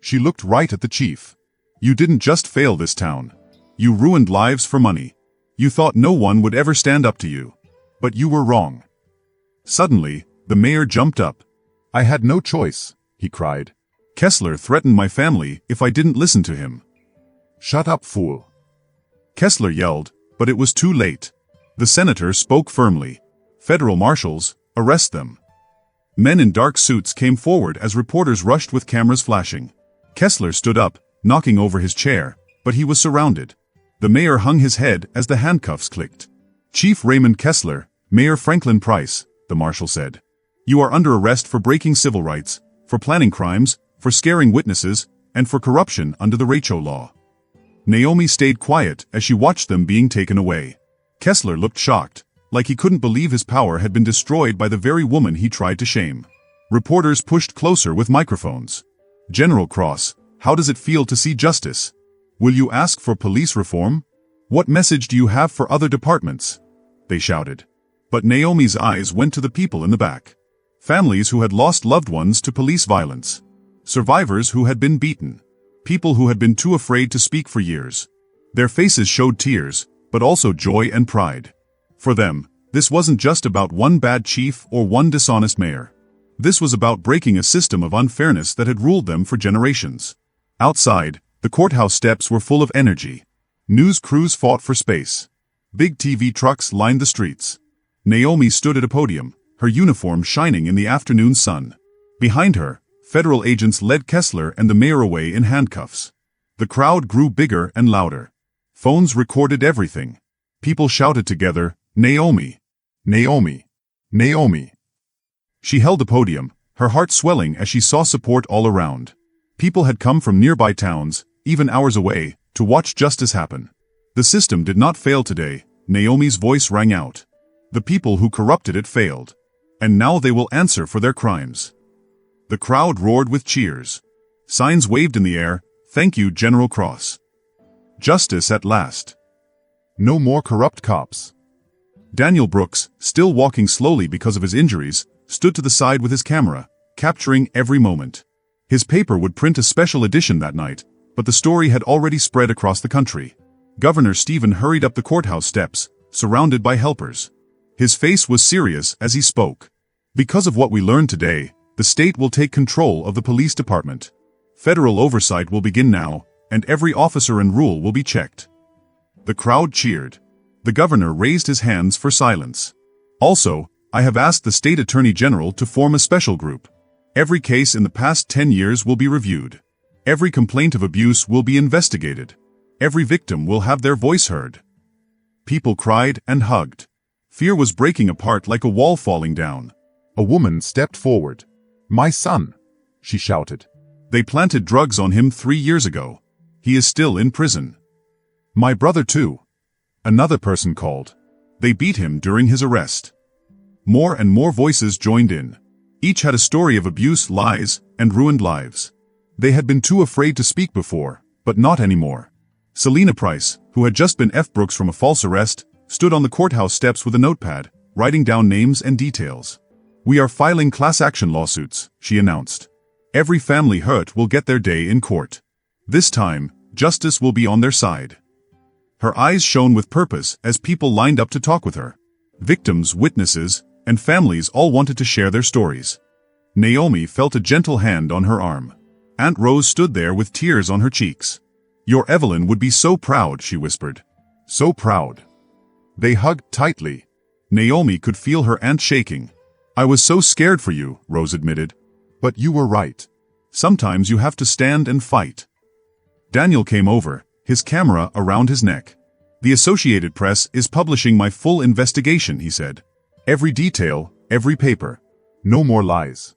She looked right at the chief. You didn't just fail this town. You ruined lives for money. You thought no one would ever stand up to you. But you were wrong. Suddenly, the mayor jumped up. I had no choice, he cried. Kessler threatened my family if I didn't listen to him. Shut up, fool. Kessler yelled, but it was too late. The senator spoke firmly. Federal marshals, arrest them. Men in dark suits came forward as reporters rushed with cameras flashing. Kessler stood up, knocking over his chair, but he was surrounded. The mayor hung his head as the handcuffs clicked. Chief Raymond Kessler, Mayor Franklin Price, the marshal said. You are under arrest for breaking civil rights, for planning crimes, for scaring witnesses, and for corruption under the Racho law. Naomi stayed quiet as she watched them being taken away. Kessler looked shocked, like he couldn't believe his power had been destroyed by the very woman he tried to shame. Reporters pushed closer with microphones. General Cross, how does it feel to see justice? Will you ask for police reform? What message do you have for other departments? They shouted. But Naomi's eyes went to the people in the back. Families who had lost loved ones to police violence. Survivors who had been beaten. People who had been too afraid to speak for years. Their faces showed tears, but also joy and pride. For them, this wasn't just about one bad chief or one dishonest mayor. This was about breaking a system of unfairness that had ruled them for generations. Outside, the courthouse steps were full of energy. News crews fought for space. Big TV trucks lined the streets. Naomi stood at a podium, her uniform shining in the afternoon sun. Behind her, federal agents led Kessler and the mayor away in handcuffs. The crowd grew bigger and louder. Phones recorded everything. People shouted together, "Naomi! Naomi! Naomi!" She held the podium, her heart swelling as she saw support all around. People had come from nearby towns, even hours away, to watch justice happen. The system did not fail today, Naomi's voice rang out. The people who corrupted it failed. And now they will answer for their crimes. The crowd roared with cheers. Signs waved in the air, "Thank you, General Cross." Justice at last. No more corrupt cops. Daniel Brooks, still walking slowly because of his injuries, stood to the side with his camera, capturing every moment. His paper would print a special edition that night, but the story had already spread across the country. Governor Stephen hurried up the courthouse steps, surrounded by helpers. His face was serious as he spoke. Because of what we learned today, the state will take control of the police department. Federal oversight will begin now, and every officer and rule will be checked. The crowd cheered. The governor raised his hands for silence. Also, I have asked the state attorney general to form a special group. Every case in the past 10 years will be reviewed. Every complaint of abuse will be investigated. Every victim will have their voice heard. People cried and hugged. Fear was breaking apart like a wall falling down. A woman stepped forward. "My son," she shouted. "They planted drugs on him 3 years ago. He is still in prison." "My brother too," another person called. "They beat him during his arrest." More and more voices joined in. Each had a story of abuse, lies, and ruined lives. They had been too afraid to speak before, but not anymore. Selena Price, who had just been F. Brooks from a false arrest, stood on the courthouse steps with a notepad, writing down names and details. "We are filing class action lawsuits," she announced. "Every family hurt will get their day in court. This time, justice will be on their side." Her eyes shone with purpose as people lined up to talk with her. Victims, witnesses, and families all wanted to share their stories. Naomi felt a gentle hand on her arm. Aunt Rose stood there with tears on her cheeks. "Your Evelyn would be so proud," she whispered. "So proud." They hugged tightly. Naomi could feel her aunt shaking. "I was so scared for you," Rose admitted. "But you were right. Sometimes you have to stand and fight." Daniel came over, his camera around his neck. "The Associated Press is publishing my full investigation," he said. "Every detail, every paper. No more lies."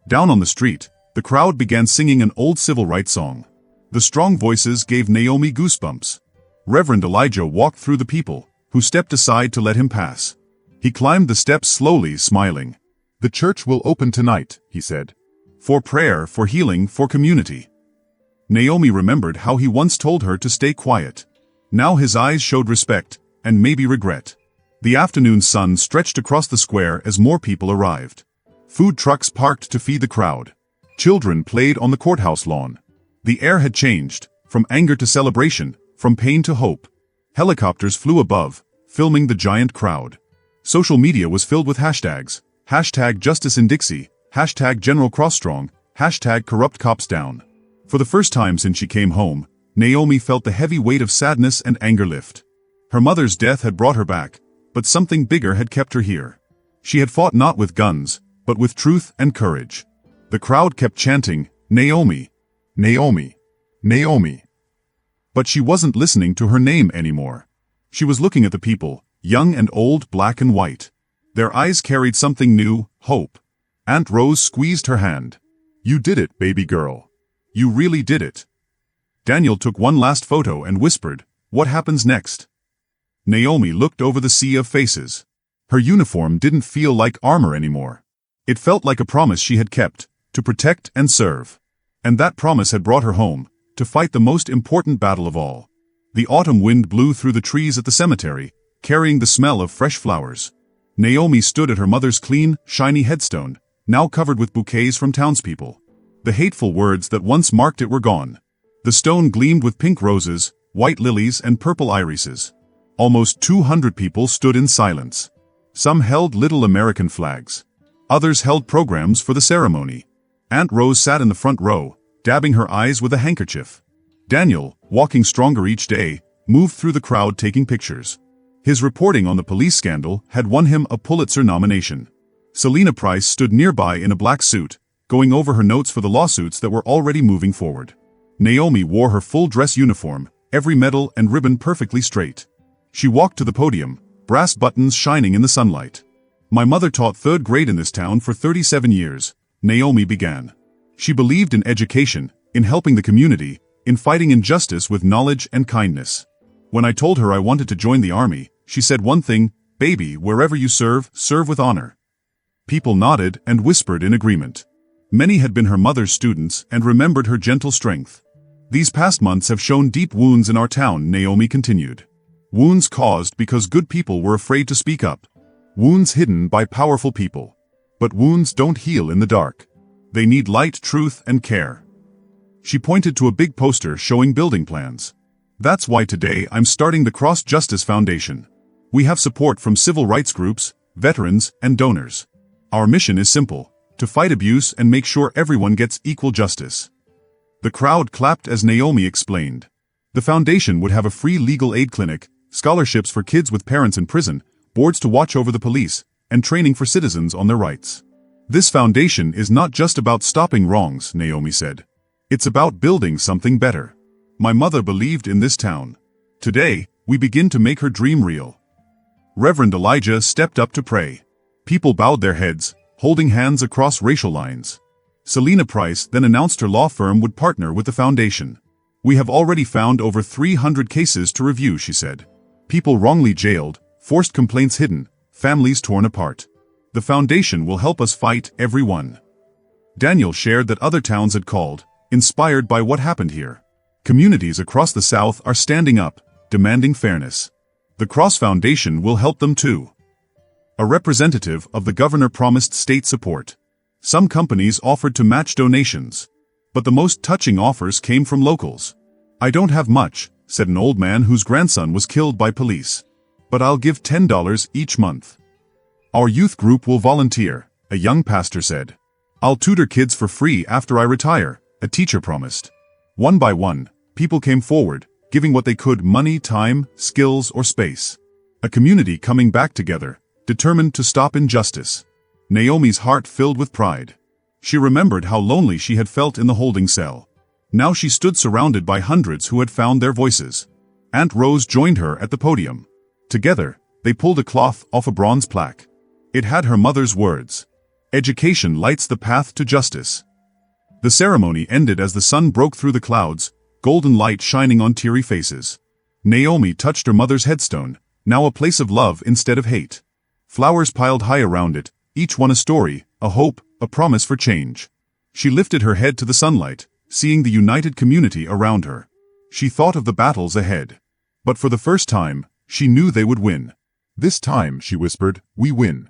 Down on the street, the crowd began singing an old civil rights song. The strong voices gave Naomi goosebumps. Reverend Elijah walked through the people, who stepped aside to let him pass. He climbed the steps slowly, smiling. "The church will open tonight," he said. "For prayer, for healing, for community." Naomi remembered how he once told her to stay quiet. Now his eyes showed respect, and maybe regret. The afternoon sun stretched across the square as more people arrived. Food trucks parked to feed the crowd. Children played on the courthouse lawn. The air had changed, from anger to celebration, from pain to hope. Helicopters flew above, filming the giant crowd. Social media was filled with hashtags. Hashtag Justice in Dixie, hashtag General Crossstrong, hashtag Corrupt Cops Down. For the first time since she came home, Naomi felt the heavy weight of sadness and anger lift. Her mother's death had brought her back, but something bigger had kept her here. She had fought not with guns, but with truth and courage. The crowd kept chanting, "Naomi, Naomi, Naomi." But she wasn't listening to her name anymore. She was looking at the people, young and old, black and white. Their eyes carried something new, hope. Aunt Rose squeezed her hand. "You did it, baby girl. You really did it." Daniel took one last photo and whispered, "What happens next?" Naomi looked over the sea of faces. Her uniform didn't feel like armor anymore. It felt like a promise she had kept, to protect and serve. And that promise had brought her home, to fight the most important battle of all. The autumn wind blew through the trees at the cemetery, carrying the smell of fresh flowers. Naomi stood at her mother's clean, shiny headstone, now covered with bouquets from townspeople. The hateful words that once marked it were gone. The stone gleamed with pink roses, white lilies, and purple irises. Almost 200 people stood in silence. Some held little American flags. Others held programs for the ceremony. Aunt Rose sat in the front row, dabbing her eyes with a handkerchief. Daniel, walking stronger each day, moved through the crowd taking pictures. His reporting on the police scandal had won him a Pulitzer nomination. Selena Price stood nearby in a black suit, going over her notes for the lawsuits that were already moving forward. Naomi wore her full dress uniform, every medal and ribbon perfectly straight. She walked to the podium, brass buttons shining in the sunlight. "My mother taught third grade in this town for 37 years, Naomi began. She believed in education, in helping the community, in fighting injustice with knowledge and kindness. When I told her I wanted to join the army, she said one thing, 'Baby, wherever you serve, serve with honor.'" People nodded and whispered in agreement. Many had been her mother's students and remembered her gentle strength. "These past months have shown deep wounds in our town," Naomi continued. "Wounds caused because good people were afraid to speak up. Wounds hidden by powerful people. But wounds don't heal in the dark. They need light, truth, and care." She pointed to a big poster showing building plans. "That's why today I'm starting the Cross Justice Foundation. We have support from civil rights groups, veterans, and donors. Our mission is simple: to fight abuse and make sure everyone gets equal justice." The crowd clapped as Naomi explained. The foundation would have a free legal aid clinic, scholarships for kids with parents in prison, boards to watch over the police, and training for citizens on their rights. "This foundation is not just about stopping wrongs," Naomi said. "It's about building something better. My mother believed in this town. Today, we begin to make her dream real." Reverend Elijah stepped up to pray. People bowed their heads, holding hands across racial lines. Selena Price then announced her law firm would partner with the foundation. "We have already found over 300 cases to review," she said. "People wrongly jailed, forced complaints hidden, families torn apart. The foundation will help us fight every one." Daniel shared that other towns had called, inspired by what happened here. Communities across the South are standing up, demanding fairness. The Cross Foundation will help them too. A representative of the governor promised state support. Some companies offered to match donations. But the most touching offers came from locals. "I don't have much," said an old man whose grandson was killed by police. "But I'll give $10 each month." "Our youth group will volunteer," a young pastor said. "I'll tutor kids for free after I retire," a teacher promised. One by one, people came forward, giving what they could: money, time, skills, or space. A community coming back together, determined to stop injustice. Naomi's heart filled with pride. She remembered how lonely she had felt in the holding cell. Now she stood surrounded by hundreds who had found their voices. Aunt Rose joined her at the podium. Together, they pulled a cloth off a bronze plaque. It had her mother's words: "Education lights the path to justice." The ceremony ended as the sun broke through the clouds, golden light shining on teary faces. Naomi touched her mother's headstone, now a place of love instead of hate. Flowers piled high around it, each one a story, a hope, a promise for change. She lifted her head to the sunlight, seeing the united community around her. She thought of the battles ahead. But for the first time, she knew they would win. "This time," she whispered, "we win."